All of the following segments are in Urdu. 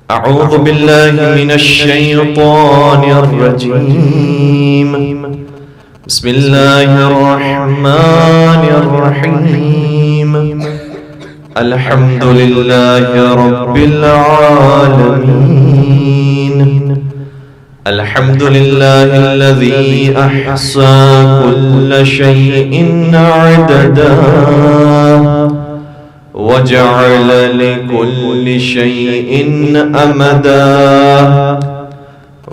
أعوذ بالله من الشيطان الرجيم. بسم الله الرحمن الرحيم. الحمد لله رب العالمين. الحمد لله الذي أحصى كل شيء عددا وجعل لكل شيء أمدا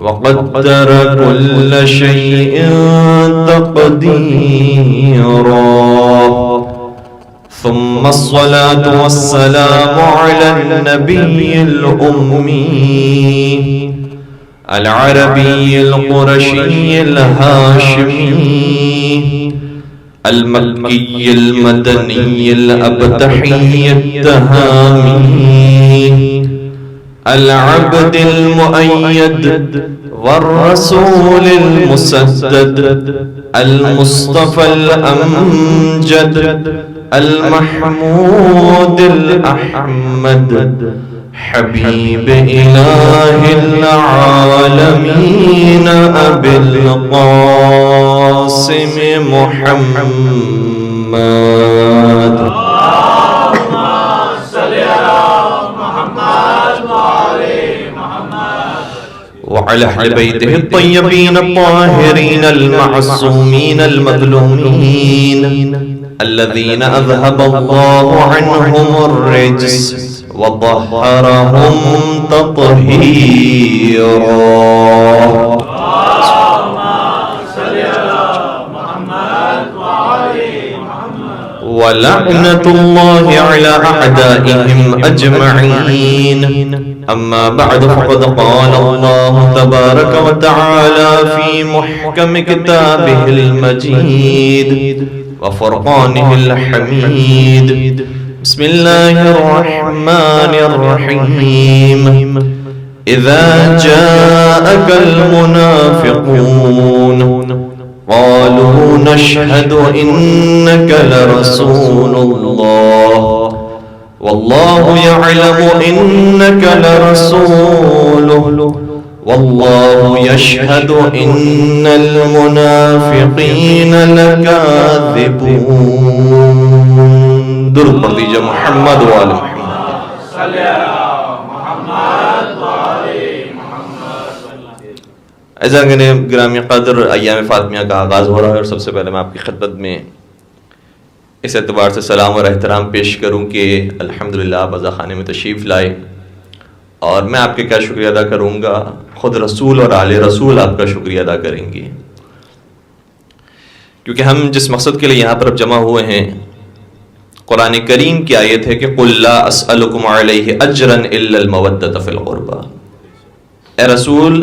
وقدر كل شيء تقديرا. ثم الصلاة والسلام على النبي الأمي العربي القرشي الهاشمي المكي المدني الأبتحي التهامي العبد المؤيد والرسول المسدد المصطفى الأمجد المحمود الأحمد حبيب إله العالمين أبي القاسم محمد. اللهم صل على محمد وعلى محمد وعلى أهل بيته الطيبين الطاهرين المعصومين المظلومين الذين أذهب الله عنهم الرجس وطهرهم تطهيرا. اللهم صل على محمد وعلى محمد ولعنة الله على أعدائهم أجمعين. أما بعد فقد قال الله تبارك وتعالى في محكم كتابه المجيد وفرقانه الحميد. بسم الله الرحمن الرحيم. إذا جاءك المنافقون قالوا نشهد إنك لرسول الله والله يعلم إنك لرسوله والله يشهد إن المنافقين لكاذبون. درود پڑھ دیجئے محمد وآل محمد. صلی علی محمد وعلى محمد. اعزائیان گرامی قدر، ایام فاطمیہ کا آغاز ہو رہا ہے اور سب سے پہلے میں آپ کی خدمت میں اس اعتبار سے سلام اور احترام پیش کروں کہ الحمدللہ آپ عزا خانے میں تشریف لائے، اور میں آپ کے کیا شکریہ ادا کروں گا، خود رسول اور آل رسول آپ کا شکریہ ادا کریں گے، کیونکہ ہم جس مقصد کے لیے یہاں پر اب جمع ہوئے ہیں، قرآن کریم کی آیت ہے کہ قُلْ لَا أَسْأَلُكُمْ عَلَيْهِ أَجْرًا إِلَّا الْمَوَدَّةَ فِي الْقُرْبَى. اے رسول،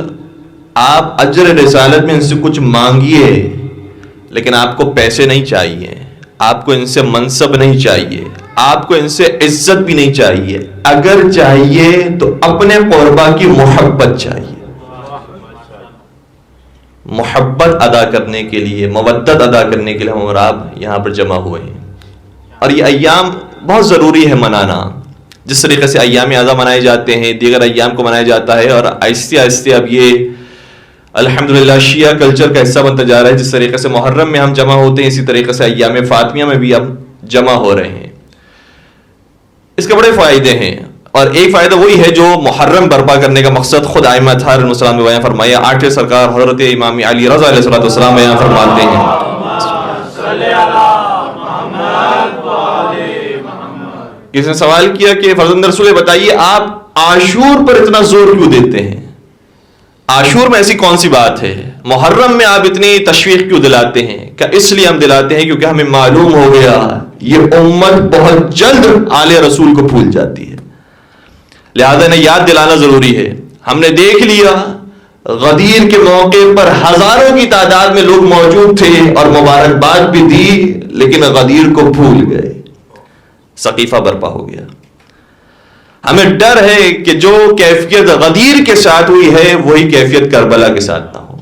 آپ اجر رسالت میں ان سے کچھ مانگیے، لیکن آپ کو پیسے نہیں چاہیے، آپ کو ان سے منصب نہیں چاہیے، آپ کو ان سے عزت بھی نہیں چاہیے. اگر چاہیے تو اپنے قربا کی محبت چاہیے. محبت ادا کرنے کے لیے، مودت ادا کرنے کے لیے ہم اور آپ یہاں پر جمع ہوئے ہیں، اور یہ ایام بہت ضروری ہے منانا. جس طریقے سے ایام اعظم منائے جاتے ہیں، دیگر ایام کو منایا جاتا ہے، اور آہستہ آہستہ اب یہ الحمدللہ شیعہ کلچر کا حصہ بنتا جا رہا ہے. جس طریقے سے محرم میں ہم جمع ہوتے ہیں، اسی طریقے سے ایام فاطمیہ میں بھی ہم جمع ہو رہے ہیں. اس کے بڑے فائدے ہیں، اور ایک فائدہ وہی ہے جو محرم برپا کرنے کا مقصد خود ائمہ اطہار علیہ السلام نے بیان فرمایا. آٹھویں سرکار حضرت امام علی رضا علیہ السلام بیان فرماتے ہیں، کسی نے سوال کیا کہ فرزند رسول بتائیے آپ عاشور پر اتنا زور کیوں دیتے ہیں؟ عاشور میں ایسی کون سی بات ہے؟ محرم میں آپ اتنی تشویق کیوں دلاتے ہیں؟ کہ اس لیے ہم دلاتے ہیں کیونکہ ہمیں معلوم ہو گیا یہ امت بہت جلد آل رسول کو بھول جاتی ہے، لہذا انہیں یاد دلانا ضروری ہے. ہم نے دیکھ لیا غدیر کے موقع پر ہزاروں کی تعداد میں لوگ موجود تھے اور مبارکباد بھی دی، لیکن غدیر کو بھول گئے، سقیفہ برپا ہو گیا. ہمیں ڈر ہے کہ جو کیفیت غدیر کے ساتھ ہوئی ہے وہی کیفیت کربلا کے ساتھ نہ ہو.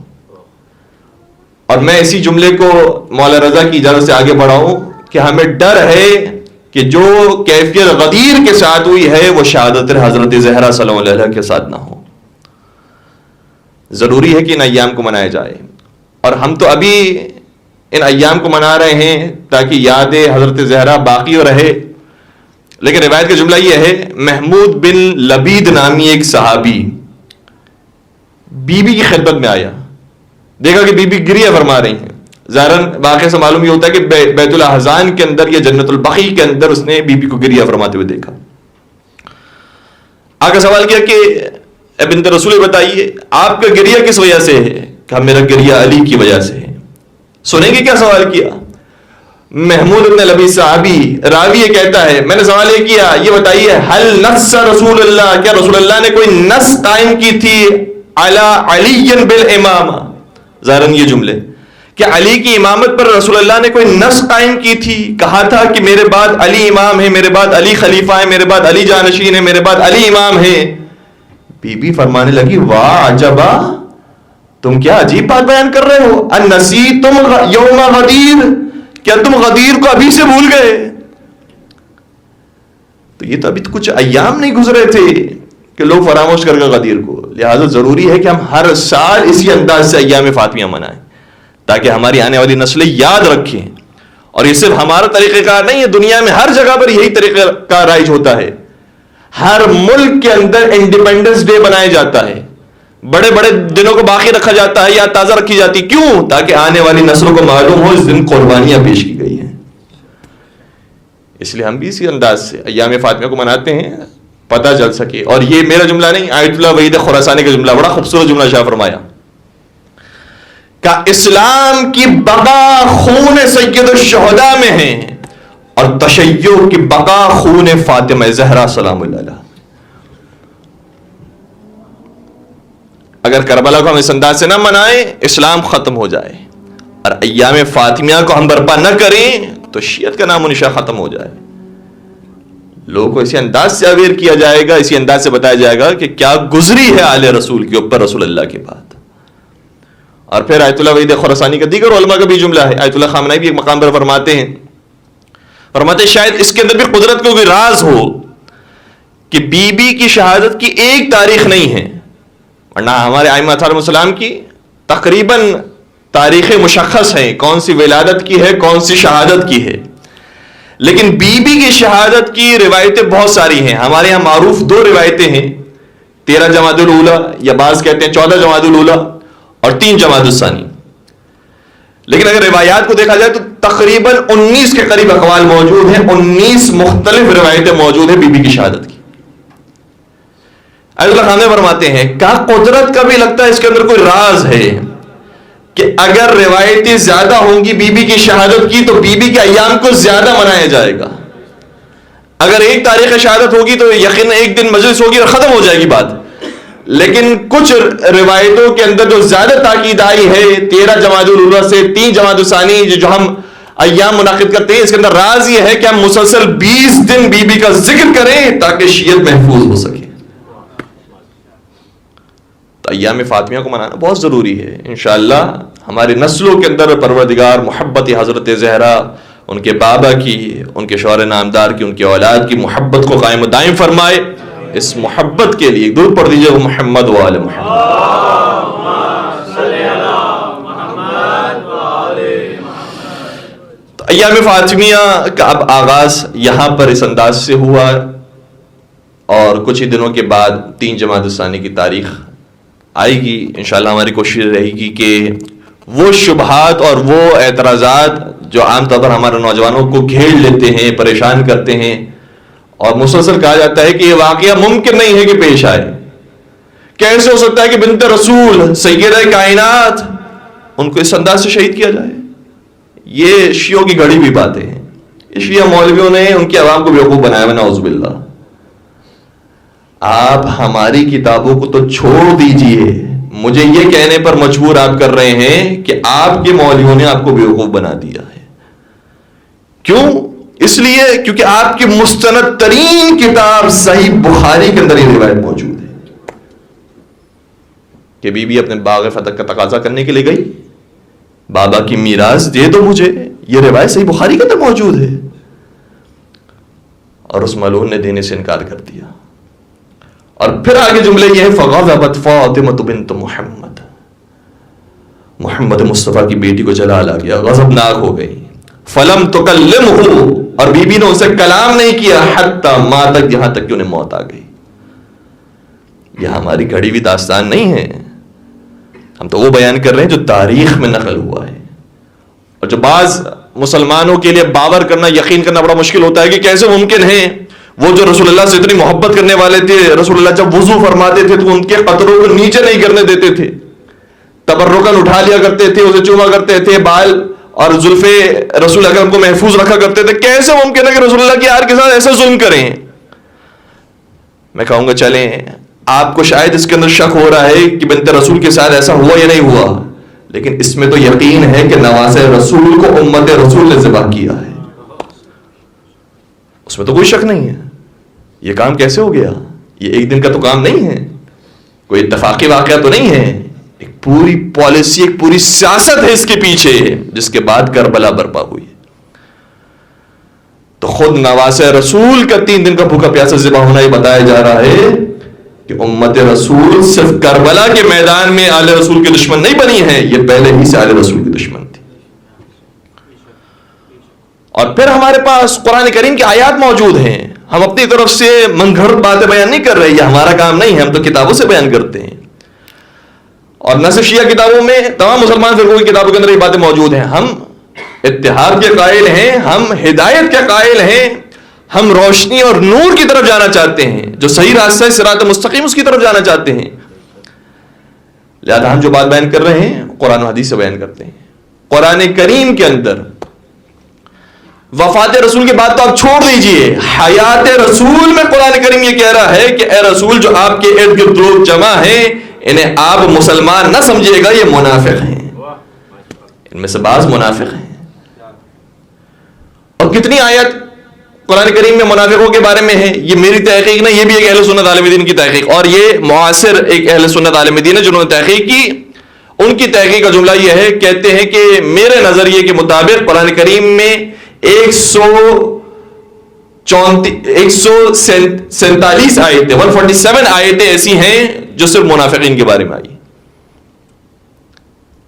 اور میں اسی جملے کو مولا رضا کی اجازت سے آگے بڑھاؤں کہ ہمیں ڈر ہے کہ جو کیفیت غدیر کے ساتھ ہوئی ہے وہ شہادت حضرت زہرا صلی اللہ علیہ کے ساتھ نہ ہو. ضروری ہے کہ ان ایام کو منایا جائے, اور ہم تو ابھی ان ایام کو منا رہے ہیں تاکہ یاد حضرت زہرا باقی ہو رہے. لیکن روایت کا جملہ یہ ہے, محمود بن لبید نامی ایک صحابی بی بی کی خدمت میں آیا, دیکھا کہ بی بی گریہ فرما رہی ہیں. ظاہراً واقعے سے معلوم یہ ہوتا ہے کہ بیت الاحزان کے اندر یا جنت البقیع کے اندر اس نے بی بی کو گریہ فرماتے ہوئے دیکھا. آگے سوال کیا کہ اے بنت رسول بتائیے آپ کا گریہ کس وجہ سے ہے؟ کہا میرا گریہ علی کی وجہ سے ہے. سنیں گے کیا سوال کیا؟ محمود بن لبی صحابی راوی یہ کہتا ہے میں نے سوال یہ کیا, یہ بتائیے حل نص رسول اللہ, کیا رسول اللہ نے کوئی نص قائم کی تھی علی علی بالامامہ؟ ظاہراً یہ جملے کہ علی کی امامت پر رسول اللہ نے کوئی نص قائم کی تھی, کہا تھا کہ میرے بعد علی امام ہے, میرے بعد علی خلیفہ ہے, میرے بعد علی جانشین ہے, میرے بعد علی امام ہے. بی بی فرمانے لگی واہ عجبا, تم کیا عجیب بات بیان کر رہے ہو. انسیتم یوم غدیر, کیا تم غدیر کو ابھی سے بھول گئے؟ تو یہ تو ابھی کچھ ایام نہیں گزرے تھے کہ لوگ فراموش کر گئے غدیر کو. لہٰذا ضروری ہے کہ ہم ہر سال اسی انداز سے ایام فاطمیہ منائیں تاکہ ہماری آنے والی نسلیں یاد رکھیں. اور یہ صرف ہمارا طریقہ کار نہیں ہے, دنیا میں ہر جگہ پر یہی طریقہ کار رائج ہوتا ہے. ہر ملک کے اندر انڈیپینڈنس ڈے بنایا جاتا ہے, بڑے بڑے دنوں کو باقی رکھا جاتا ہے یا تازہ رکھی جاتی. کیوں؟ تاکہ آنے والی نسلوں کو معلوم ہو اس دن قربانیاں پیش کی گئی ہیں. اس لیے ہم بھی اسی انداز سے ایام فاطمیہ کو مناتے ہیں, پتہ چل سکے. اور یہ میرا جملہ نہیں, آیت اللہ وحید خراسانی کا جملہ, بڑا خوبصورت جملہ شاہ فرمایا کہ اسلام کی بقا خون سید الشہداء میں ہے اور تشیع کی بقا خون فاطمہ زہرا سلام اللہ علیہا. اگر کربلا کو ہم اس انداز سے نہ منائیں اسلام ختم ہو جائے, اور ایام فاطمیہ کو ہم برپا نہ کریں تو شیعت کا نام و نشان ختم ہو جائے. لوگوں کو اسی انداز سے اویئر کیا جائے گا, اسی انداز سے بتایا جائے گا کہ کیا گزری ہے آل رسول کے اوپر رسول اللہ کے بعد. اور پھر آیت اللہ وحید خراسانی کا دیگر علماء کا بھی جملہ ہے. آیت اللہ خامنائی بھی ایک مقام پر فرماتے ہیں شاید اس کے اندر بھی قدرت کو کوئی راز ہو کہ بی بی کی شہادت کی ایک تاریخ نہیں ہے, ورنہ ہمارے ائمہ علیہم السلام کی تقریباً تاریخیں مشخص ہیں, کون سی ولادت کی ہے, کون سی شہادت کی ہے. لیکن بی بی کی شہادت کی روایتیں بہت ساری ہیں. ہمارے یہاں معروف 2 روایتیں ہیں, 13 جمادی الاولیٰ یا بعض کہتے ہیں 14 جمادی الاولیٰ اور 3 جمادی الثانی. لیکن اگر روایات کو دیکھا جائے تو تقریباً 19 کے قریب اقوال موجود ہیں, 19 مختلف روایتیں موجود ہیں بی بی کی شہادت کی. آیت اللہ خامنہ فرماتے ہیں کہا قدرت کا بھی لگتا ہے اس کے اندر کوئی راز ہے کہ اگر روایتیں زیادہ ہوں گی بی بی کی شہادت کی تو بی بی کے ایام کو زیادہ منایا جائے گا. اگر ایک تاریخ شہادت ہوگی تو یقیناً ایک دن مجلس ہوگی اور ختم ہو جائے گی بات. لیکن کچھ روایتوں کے اندر جو زیادہ تاکید آئی ہے 13 جمادی الاولیٰ سے 3 جمادی الثانی جو ہم ایام منعقد کرتے ہیں, اس کے اندر راز یہ ہے کہ ہم مسلسل 20 دن بی بی کا ذکر کریں تاکہ شیعت محفوظ ہو سکے. تو ایام فاطمیہ کو منانا بہت ضروری ہے. انشاءاللہ ہماری نسلوں کے اندر پروردگار محبت حضرت زہرا, ان کے بابا کی, ان کے شوہر نامدار کی, ان کی اولاد کی محبت کو قائم و دائم فرمائے. اس محبت کے لیے درود پڑھ دیجئے محمد و آل محمد. تو ایام فاطمیہ کا اب آغاز یہاں پر اس انداز سے ہوا, اور کچھ ہی دنوں کے بعد 3 جمادی الثانی کی تاریخ آئے گی. انشاءاللہ ہماری کوشش رہے گی کہ وہ شبہات اور وہ اعتراضات جو عام طور پر ہمارے نوجوانوں کو گھیر لیتے ہیں, پریشان کرتے ہیں, اور مسلسل کہا جاتا ہے کہ یہ واقعہ ممکن نہیں ہے کہ پیش آئے. کیسے ہو سکتا ہے کہ بنت رسول سیدہ کائنات ان کو اس انداز سے شہید کیا جائے؟ یہ شیعوں کی گھڑی ہوئی باتیں ہیں. یہ شیعہ مولویوں نے ان کی عوام کو بیوقوف بنایا ہے, نعوذ باللہ. آپ ہماری کتابوں کو تو چھوڑ دیجئے, مجھے یہ کہنے پر مجبور آپ کر رہے ہیں کہ آپ کے مولویوں نے آپ کو بیوقوف بنا دیا ہے. کیوں؟ اس لیے کیونکہ آپ کی مستند ترین کتاب صحیح بخاری کے اندر یہ روایت موجود ہے کہ بی بی اپنے باغ فتح کا تقاضا کرنے کے لیے گئی, بابا کی میراث دے دو مجھے, یہ روایت صحیح بخاری کے اندر موجود ہے. اور اس ملعون نے دینے سے انکار کر دیا. اور پھر آگے جملے یہ ہے فغضبت فاطمہ بنت محمد، محمد مصطفیٰ کی بیٹی کو جلال آ گیا، غضبناک ہو گئی. فلم تکلمہ، اور بی بی نے اسے کلام نہیں کیا، حتی ماتت، یہاں تک کہ انہیں موت آ گئی. یہ ہماری گھڑی ہوئی داستان نہیں ہے، ہم تو وہ بیان کر رہے ہیں جو تاریخ میں نقل ہوا ہے. اور جو بعض مسلمانوں کے لیے باور کرنا، یقین کرنا بڑا مشکل ہوتا ہے کہ کیسے ممکن ہے وہ جو رسول اللہ سے اتنی محبت کرنے والے تھے، رسول اللہ جب وضو فرماتے تھے تو ان کے قطروں کو نیچے نہیں کرنے دیتے تھے، تبرکاً اٹھا لیا کرتے تھے، اسے چوما کرتے تھے، بال اور زلفے رسول اکرم کو محفوظ رکھا کرتے تھے. کیسے ممکن ہے کہ رسول اللہ کی یار کے ساتھ ایسا ظلم کریں؟ میں کہوں گا چلیں آپ کو شاید اس کے اندر شک ہو رہا ہے کہ بنت رسول کے ساتھ ایسا ہوا یا نہیں ہوا، لیکن اس میں تو یقین ہے کہ نواز رسول کو امت رسول نے ذبح کیا ہے، اس میں تو کوئی شک نہیں ہے. یہ کام کیسے ہو گیا؟ یہ ایک دن کا تو کام نہیں ہے، کوئی اتفاقی واقعہ تو نہیں ہے، ایک پوری پالیسی، ایک پوری سیاست ہے اس کے پیچھے، جس کے بعد کربلا برپا ہوئی. تو خود نواز رسول کا 3 دن کا بھوکا پیاسا ذبح ہونا یہ بتایا جا رہا ہے کہ امت رسول صرف کربلا کے میدان میں آل رسول کے دشمن نہیں بنی ہے، یہ پہلے ہی سے آل رسول کے دشمن تھی. اور پھر ہمارے پاس قرآن کریم کی آیات موجود ہیں. ہم اپنی طرف سے من گھڑت باتیں بیان نہیں کر رہے، یہ ہمارا کام نہیں ہے، ہم تو کتابوں سے بیان کرتے ہیں. اور نہ صرف شیعہ کتابوں میں، تمام مسلمان فرقوں کی کتابوں کے اندر یہ باتیں موجود ہیں. ہم اتحاد کے قائل ہیں، ہم ہدایت کے قائل ہیں، ہم روشنی اور نور کی طرف جانا چاہتے ہیں، جو صحیح راستہ ہے صراط مستقیم اس کی طرف جانا چاہتے ہیں. لہذا ہم جو بات بیان کر رہے ہیں قرآن و حدیث سے بیان کرتے ہیں. قرآن کریم کے اندر وفات رسول کی بات تو آپ چھوڑ دیجئے، حیات رسول میں قرآن کریم یہ کہہ رہا ہے کہ اے رسول جو آپ کے ارد گرد لوگ جمع ہیں انہیں آپ مسلمان نہ سمجھیے گا، یہ منافق ہیں، ان میں سے بعض منافق ہیں. اور کتنی آیت قرآن کریم میں منافقوں کے بارے میں ہے. یہ میری تحقیق نہیں، یہ بھی ایک اہل سنت عالم دین کی تحقیق، اور یہ معاصر ایک اہل سنت عالم دین ہے جنہوں نے تحقیق کی. ان کی تحقیق کا جملہ یہ ہے، کہتے ہیں کہ میرے نظریے کے مطابق قرآن کریم میں 147 آیتیں 147 آیتیں ایسی ہیں جو صرف منافقین کے بارے میں آئی.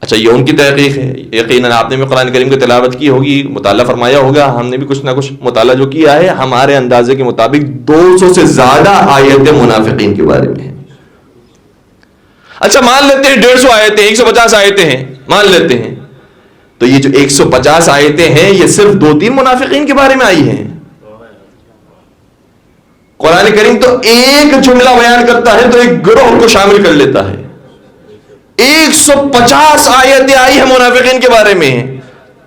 اچھا یہ ان کی تحقیق ہے، یقیناً آپ نے بھی قرآن کریم کی تلاوت کی ہوگی، مطالعہ فرمایا ہوگا، ہم نے بھی کچھ نہ کچھ مطالعہ جو کیا ہے. ہمارے اندازے کے مطابق 200 سے زیادہ آیتیں منافقین کے بارے میں ہیں. اچھا مان لیتے ہیں 150 آیتیں، 150 آیتیں ہیں، مان لیتے ہیں. تو یہ جو 150 آیتیں ہیں یہ صرف 2-3 منافقین کے بارے میں آئی ہیں. قرآن کریم تو ایک جملہ بیان کرتا ہے تو ایک گروہ کو شامل کر لیتا ہے. 150 آیتیں آئی ہیں منافقین کے بارے میں.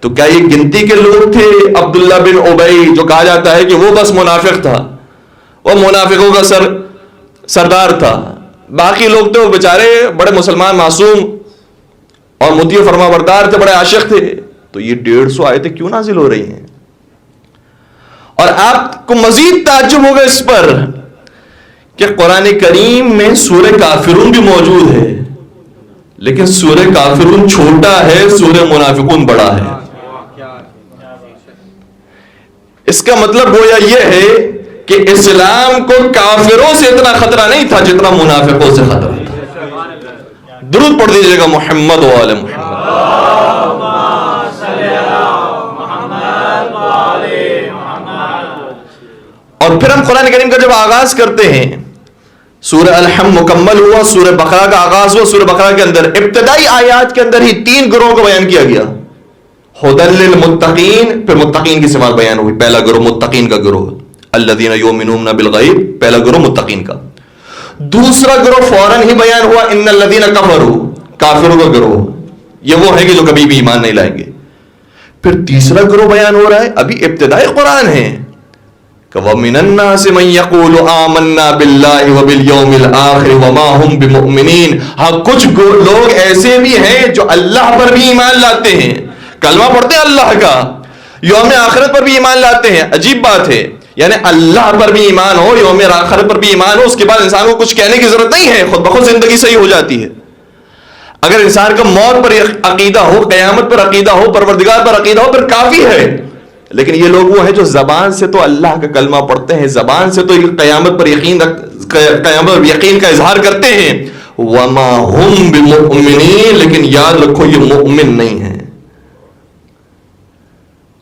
تو کیا یہ گنتی کے لوگ تھے؟ عبداللہ بن ابی جو کہا جاتا ہے کہ وہ بس منافق تھا، وہ منافقوں کا سردار تھا، باقی لوگ تو بیچارے بڑے مسلمان معصوم اور مطیع و فرما بردار تھے، بڑے عاشق تھے. تو یہ 150 آیتیں کیوں نازل ہو رہی ہیں؟ اور آپ کو مزید تعجب ہوگا اس پر کہ قرآن کریم میں سورہ کافرون بھی موجود ہے، لیکن سورہ کافرون چھوٹا ہے، سورہ منافقون بڑا ہے. اس کا مطلب گویا یہ ہے کہ اسلام کو کافروں سے اتنا خطرہ نہیں تھا جتنا منافقوں سے خطرہ تھا. درود پڑھ دیجیے گا محمد و آل محمد. اور پھر ہم قرآن کریم کا جب آغاز کرتے ہیں، سورہ الحمد مکمل ہوا، سورہ بقرہ کا آغاز ہوا. سورہ بقرہ کے اندر ابتدائی آیات کے اندر ہی 3 گروہوں کو بیان کیا گیا. ہدی للمتقین، پھر متقین کی صفات بیان ہوئی. پہلا گروہ متقین کا گروہ، الذین یؤمنون بالغیب، پہلا گروہ متقین کا. دوسرا گروہ فوراً ہی بیان ہوا، ان الذین کفروا، کافروں کا گروہ، یہ وہ ہے کہ جو کبھی بھی ایمان نہیں لائیں گے. پھر تیسرا گروہ بیان ہو رہا ہے، ابھی ابتدائی قرآن ہے، وَمِنَ النَّاسِ مَن يَقُولُ آمَنَّا بِاللَّهِ وَبِالْيَوْمِ الْآخِرِ وَمَا هُمْ بِمُؤْمِنِينَ. ہاں کچھ لوگ ایسے بھی ہیں جو اللہ پر بھی ایمان لاتے ہیں، کلمہ پڑھتے ہیں اللہ کا، یوم آخرت پر بھی ایمان لاتے ہیں. عجیب بات ہے، یعنی اللہ پر بھی ایمان ہو، یوم آخرت پر بھی ایمان ہو، اس کے بعد انسان کو کچھ کہنے کی ضرورت نہیں ہے، خود بخود زندگی صحیح ہو جاتی ہے. اگر انسان کا موت پر عقیدہ ہو، قیامت پر عقیدہ ہو، پروردگار پر عقیدہ ہو، پھر کافی ہے. لیکن یہ لوگ وہ ہیں جو زبان سے تو اللہ کا کلمہ پڑھتے ہیں, زبان سے تو قیامت پر یقین کا اظہار کرتے ہیں, وما ہم بمؤمنین, لیکن یاد رکھو یہ مؤمن نہیں ہیں.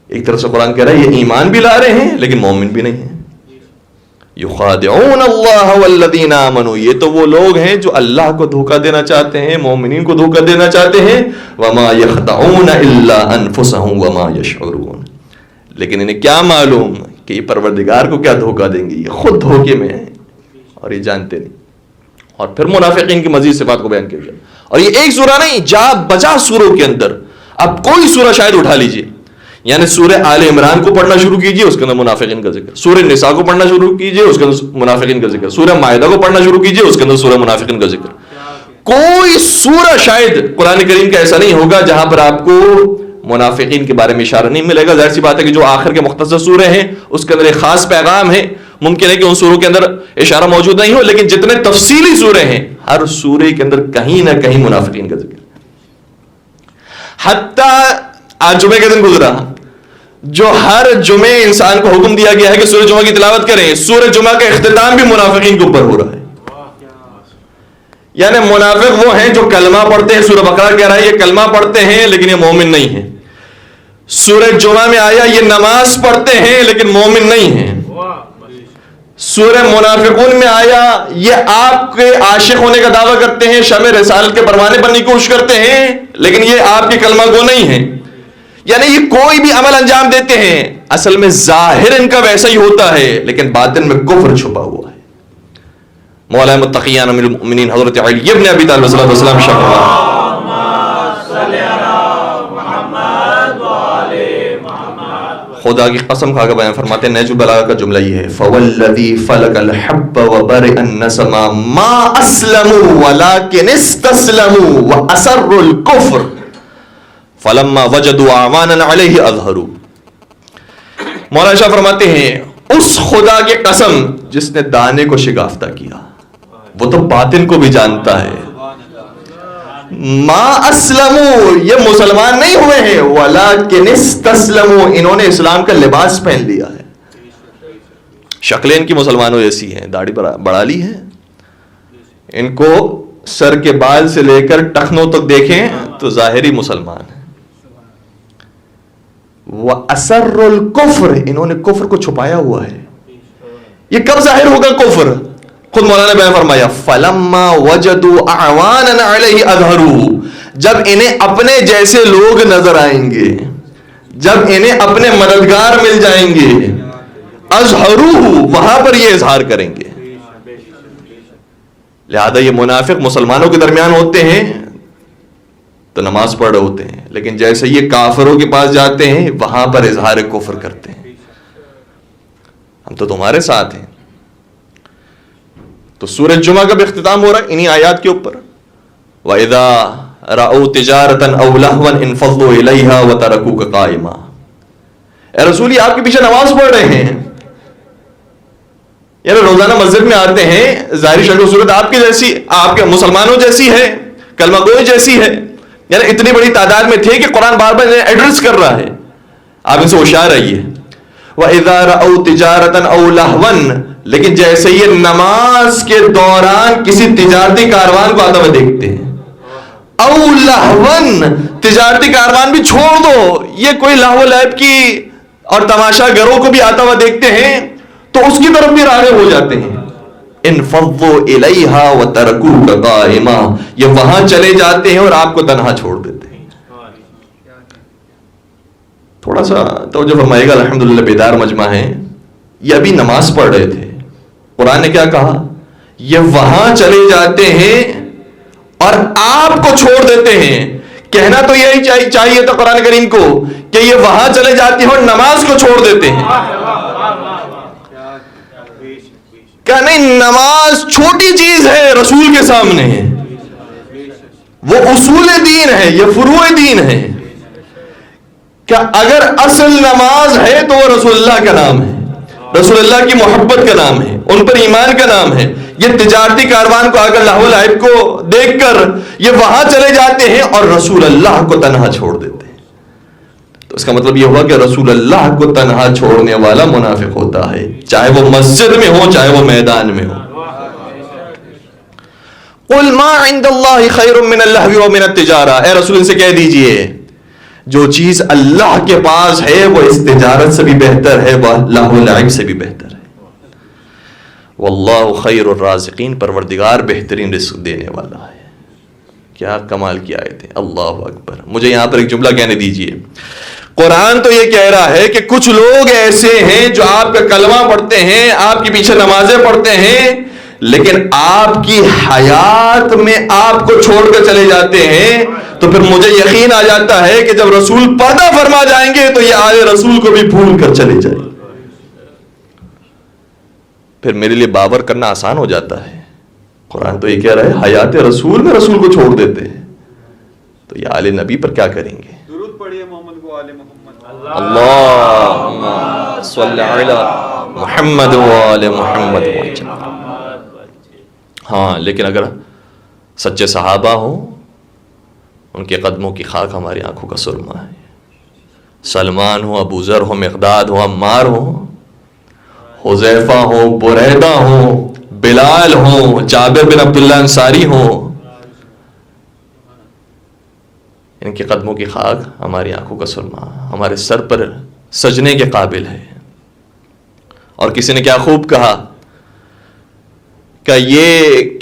ایک طرف سے قرآن کہہ رہا ہے یہ ایمان بھی لا رہے ہیں لیکن مومن بھی نہیں ہیں. یخادعون اللہ والذین آمنوا, یہ تو وہ لوگ ہیں جو اللہ کو دھوکہ دینا چاہتے ہیں, مومنین کو دھوکہ دینا چاہتے ہیں. وما یخدعون الا انفسهم وما یشعرون, لیکن انہیں کیا معلوم کہ یہ پروردگار کو کیا دھوکہ دیں گے, یہ خود دھوکے میں ہیں اور یہ جانتے نہیں. اور پھر منافقین کی مزید صفات کو بیان کیا گیا. اور یہ ایک سورہ نہیں, جا بجا سوروں کے اندر اب کوئی سورہ شاید اٹھا لیجئے, یعنی سورہ آل عمران کو پڑھنا شروع کیجئے, اس کے اندر منافقین کا ذکر. سورہ نساء کو پڑھنا شروع کیجئے, اس کے اندر منافقین کا ذکر. سورہ مائدہ کو پڑھنا شروع کیجئے, اس کے اندر سورہ منافقین کا ذکر. کوئی سورہ شاید قرآن کریم کا ایسا نہیں ہوگا جہاں پر آپ کو منافقین کے بارے میں اشارہ نہیں ملے گا. ظاہر سی بات ہے کہ جو آخر کے مختصر سورے ہیں اس کے اندر ایک خاص پیغام ہے, ممکن ہے کہ ان سوروں کے اندر اشارہ موجود نہیں ہو, لیکن جتنے تفصیلی سورے ہیں ہر سورے کے اندر کہیں نہ کہیں منافقین کا ذکر. حتیٰ آج جمعے کے دن گزرا, جو ہر جمعے انسان کو حکم دیا گیا ہے کہ سورہ جمعہ کی تلاوت کریں, سورہ جمعہ کا اختتام بھی منافقین کے اوپر ہو رہا ہے. یعنی منافق وہ ہیں جو کلمہ پڑھتے ہیں, سورہ بقرہ کہہ رہا ہے یہ کلمہ پڑھتے ہیں لیکن یہ مومن نہیں ہیں. سورہ جمعہ میں آیا یہ نماز پڑھتے ہیں لیکن مومن نہیں ہیں. سورہ منافقون میں آیا یہ آپ کے عاشق ہونے کا دعویٰ کرتے ہیں, شمع رسالت کے پروانے بننے کی کوشش کرتے ہیں, لیکن یہ آپ کے کلمہ گو نہیں ہیں. یعنی یہ کوئی بھی عمل انجام دیتے ہیں, اصل میں ظاہر ان کا ویسا ہی ہوتا ہے لیکن باطن میں کفر چھپا ہوا ہے. مولا متقیان امیر المؤمنین حضرت علی ابن ابی طالب صلی اللہ علیہ وسلم شفاعت. خدا کی قسم کھا کے بیان فرماتے ہیں, نہج البلاغہ کا جملہ یہ ہے, فوالذی فلق الحب وبرئ النسم ما اسلموا ولكن استسلموا واسروا الكفر فلما وجدوا اعوانا علیہ اظہروا. مولانا شاہ فرماتے ہیں اس خدا کی قسم جس نے دانے کو شگافتہ کیا, وہ تو باطن کو بھی جانتا ہے. ما اسلموا, یہ مسلمان نہیں ہوئے ہیں, ولکن استسلموا, انہوں نے اسلام کا لباس پہن لیا ہے. شکلیں ان کی مسلمانوں جیسی ہیں, داڑھی بڑھا لی ہے, ان کو سر کے بال سے لے کر ٹخنوں تک دیکھیں تو ظاہری مسلمان ہیں. وَأَسَرُّ الْكُفْرِ, انہوں نے کفر کو چھپایا ہوا ہے. یہ کب ظاہر ہوگا کفر؟ خود مولانا نے بیان فرمایا فَلَمَّا وَجَدُوا أَعْوَانًا عَلَيْهِ أَظْهَرُوا, جب انہیں اپنے جیسے لوگ نظر آئیں گے, جب انہیں اپنے مددگار مل جائیں گے, أَظْهَرُوهُ, وہاں پر یہ اظہار کریں گے. لہذا یہ منافق مسلمانوں کے درمیان ہوتے ہیں تو نماز پڑھ رہے ہوتے ہیں, لیکن جیسے یہ کافروں کے پاس جاتے ہیں وہاں پر اظہار کفر کرتے ہیں. ہم تو تمہارے ساتھ ہیں. تو سورہ جمعہ کا بھی اختتام ہو رہا ہے انہی آیات کے اوپر. وَإِذَا رَأَوْا تِجَارَةً أَوْ لَهْوًا انفضوا إِلَيْهَا وَتَرَكُوكَ قَائِمًا. اے رسول, یہ آپ کے پیچھے نماز پڑھ رہے ہیں, یعنی روزانہ مسجد میں آتے ہیں, ظاہری شکل و صورت آپ کی جیسی, آپ کے مسلمانوں جیسی ہے, کلمہ گوئی جیسی ہے, یعنی اتنی بڑی تعداد میں تھے کہ قرآن بار بار انہیں ایڈریس کر رہا ہے, آپ ان سے ہوشیار رہیے. وَإِذَا رَأَوْا تِجَارَةً أَوْ لَهْوًا, لیکن جیسے یہ نماز کے دوران کسی تجارتی کاروان کو آتا ہوا دیکھتے ہیں, او لہون, تجارتی کاروان بھی چھوڑ دو, یہ کوئی لہو لعب کی اور تماشا گروں کو بھی آتا ہوا دیکھتے ہیں تو اس کی طرف بھی راغب ہو جاتے ہیں. انفضوا الیہا وترکوک قائما, یہ وہاں چلے جاتے ہیں اور آپ کو تنہا چھوڑ دیتے ہیں. تھوڑا سا توجہ فرمائیے گا, الحمدللہ بیدار مجمع ہیں, یہ ابھی نماز پڑھ رہے تھے, قرآن نے کیا کہا, یہ وہاں چلے جاتے ہیں اور آپ کو چھوڑ دیتے ہیں. کہنا تو یہی چاہیے تھا قرآن کریم کو کہ یہ وہاں چلے جاتے ہیں اور نماز کو چھوڑ دیتے ہیں. کیا نہیں, نماز چھوٹی چیز ہے رسول کے سامنے, وہ اصول دین ہے, یہ فروع دین ہے. کیا اگر اصل نماز ہے تو وہ رسول اللہ کا نام ہے, رسول اللہ کی محبت کا نام ہے, ان پر ایمان کا نام ہے. یہ تجارتی کاروان کو اگر لہو لعب کو دیکھ کر یہ وہاں چلے جاتے ہیں اور رسول اللہ کو تنہا چھوڑ دیتے ہیں. تو اس کا مطلب یہ ہوا کہ رسول اللہ کو تنہا چھوڑنے والا منافق ہوتا ہے، چاہے وہ مسجد میں ہو چاہے وہ میدان میں ہو۔ قل ما عند اللہ خیر من اللہو ومن التجارہ، اے رسول ان سے کہہ دیجئے جو چیز اللہ کے پاس ہے وہ اس تجارت سے بھی بہتر ہے، وہ لہو و لعب سے بھی بہتر ہے۔ واللہ خیر الرازقین، پروردگار بہترین رزق دینے والا ہے۔ کیا کمال کی آیت ہے، اللہ اکبر۔ مجھے یہاں پر ایک جملہ کہنے دیجئے، قرآن تو یہ کہہ رہا ہے کہ کچھ لوگ ایسے ہیں جو آپ کا کلمہ پڑھتے ہیں، آپ کے پیچھے نمازیں پڑھتے ہیں، لیکن آپ کی حیات میں آپ کو چھوڑ کر چلے جاتے ہیں، تو پھر مجھے یقین آ جاتا ہے کہ جب رسول پردہ فرما جائیں گے تو یہ آل رسول کو بھی بھول کر چلے جائیں، پھر میرے لیے باور کرنا آسان ہو جاتا ہے۔ قرآن تو یہ کہہ رہا ہے حیات رسول میں رسول کو چھوڑ دیتے ہیں، تو یہ آل نبی پر کیا کریں گے؟ درود پڑھیے محمد کو آل محمد۔ اللہم صلی علی محمد و آل محمد۔ ہاں لیکن اگر سچے صحابہ ہوں، ان کے قدموں کی خاک ہماری آنکھوں کا سرما ہے۔ سلمان ہو، ابو ذر ہو، مقداد ہو، عمار ہو، حذیفہ ہو، بریدہ ہو، بلال ہو، جابر بن عبداللہ انصاری ہو، ان کے قدموں کی خاک ہماری آنکھوں کا سرما ہمارے سر پر سجنے کے قابل ہے۔ اور کسی نے کیا خوب کہا کہ یہ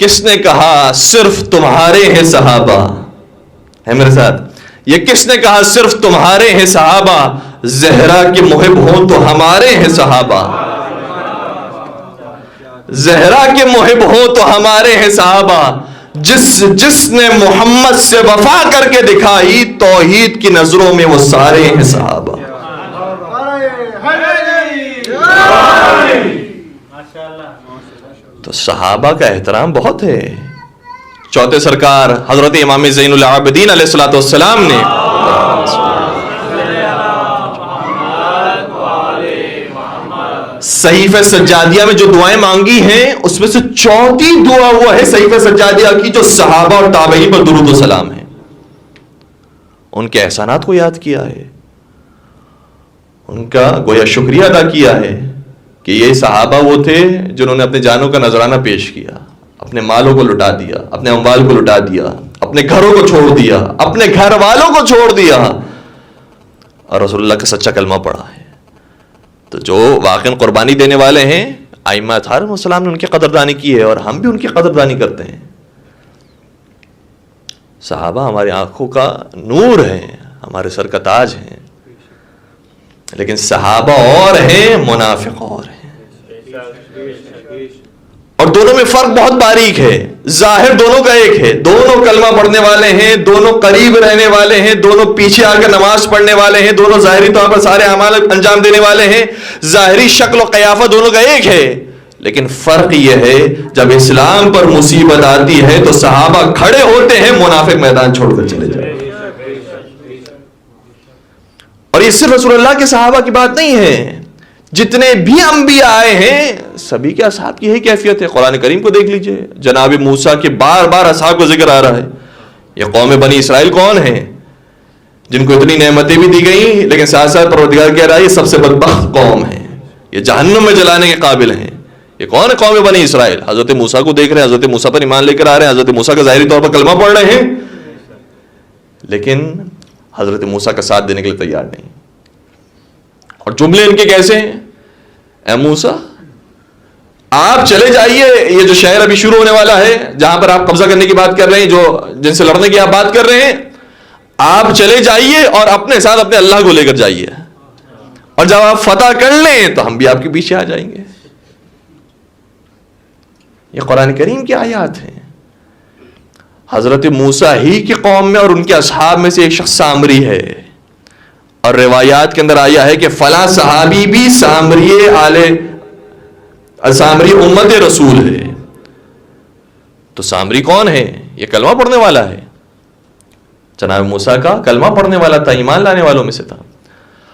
کس نے کہا صرف تمہارے ہیں صحابہ، ہے میرے ساتھ، یہ کس نے کہا صرف تمہارے ہیں صحابہ، زہرا کے محب ہوں تو ہمارے ہیں صحابہ، زہرا کے محب ہوں تو ہمارے ہیں صحابہ، جس نے محمد سے وفا کر کے دکھائی توحید کی نظروں میں وہ سارے ہیں صحابہ۔ تو صحابہ کا احترام بہت ہے۔ چوتھے سرکار حضرت امام زین العابدین علیہ الصلوۃ والسلام نے صحیفہ سجادیہ میں جو دعائیں مانگی ہیں اس میں سے چوتھی دعا وہ ہے صحیفہ سجادیہ کی جو صحابہ اور تابعین پر درود و سلام ہے، ان کے احسانات کو یاد کیا ہے، ان کا گویا شکریہ ادا کیا ہے کہ یہ صحابہ وہ تھے جنہوں نے اپنے جانوں کا نذرانہ پیش کیا، اپنے مالوں کو لٹا دیا، اپنے اموال کو لٹا دیا، اپنے گھروں کو چھوڑ دیا، اپنے گھر والوں کو چھوڑ دیا، اور رسول اللہ کا سچا کلمہ پڑھا ہے۔ تو جو واقعاً قربانی دینے والے ہیں، ائمہ اطہار علیہ السلام نے ان کی قدردانی کی ہے اور ہم بھی ان کی قدردانی کرتے ہیں۔ صحابہ ہماری آنکھوں کا نور ہیں، ہمارے سر کا تاج ہیں، لیکن صحابہ اور ہیں، منافق اور ہیں، اور دونوں میں فرق بہت باریک ہے۔ ظاہر دونوں کا ایک ہے، دونوں کلمہ پڑھنے والے ہیں، دونوں قریب رہنے والے ہیں، دونوں پیچھے آ کر نماز پڑھنے والے ہیں، دونوں ظاہری طور پر سارے اعمال انجام دینے والے ہیں، ظاہری شکل و قیافہ دونوں کا ایک ہے، لیکن فرق یہ ہے جب اسلام پر مصیبت آتی ہے تو صحابہ کھڑے ہوتے ہیں، منافق میدان چھوڑ کر چلے جاتے ہیں۔ اور یہ صرف رسول اللہ کے صحابہ کی بات نہیں ہے، جتنے بھی انبیاء آئے ہیں سبھی کے اصحاب کی یہی کیفیت ہے۔ قرآن کریم کو دیکھ لیجئے، جناب موسیٰ کے بار بار اصحاب کو ذکر آ رہا ہے۔ یہ قوم بنی اسرائیل کون ہیں جن کو اتنی نعمتیں بھی دی گئیں لیکن ساتھ ساتھ پروردگار کہہ رہا ہے یہ سب سے بدبخت قوم ہے، یہ جہنم میں جلانے کے قابل ہیں۔ یہ کون ہے قوم بنی اسرائیل؟ حضرت موسیٰ کو دیکھ رہے ہیں، حضرت موسیٰ پر ایمان لے کر آ رہے ہیں، حضرت موسیٰ کا ظاہری طور پر کلمہ پڑھ رہے ہیں، لیکن حضرت موسیٰ کا ساتھ دینے کے لیے تیار نہیں۔ اور جملے ان کے کیسے ہیں؟ اے موسیٰ آپ چلے جائیے، یہ جو شہر ابھی شروع ہونے والا ہے جہاں پر آپ قبضہ کرنے کی بات کر رہے ہیں، جو جن سے لڑنے کی آپ بات کر رہے ہیں، آپ چلے جائیے اور اپنے ساتھ اپنے اللہ کو لے کر جائیے، اور جب آپ فتح کر لیں تو ہم بھی آپ کے پیچھے آ جائیں گے۔ یہ قرآن کریم کی آیات ہیں۔ حضرت موسیٰ ہی کی قوم میں اور ان کے اصحاب میں سے ایک شخص سامری ہے، اور روایات کے اندر آیا ہے کہ فلاں صحابی بھی سامری امت رسول ہے۔ تو سامری کون ہے؟ یہ کلمہ پڑھنے والا ہے، جناب موسیٰ کا کلمہ پڑھنے والا تھا، ایمان لانے والوں میں سے تھا۔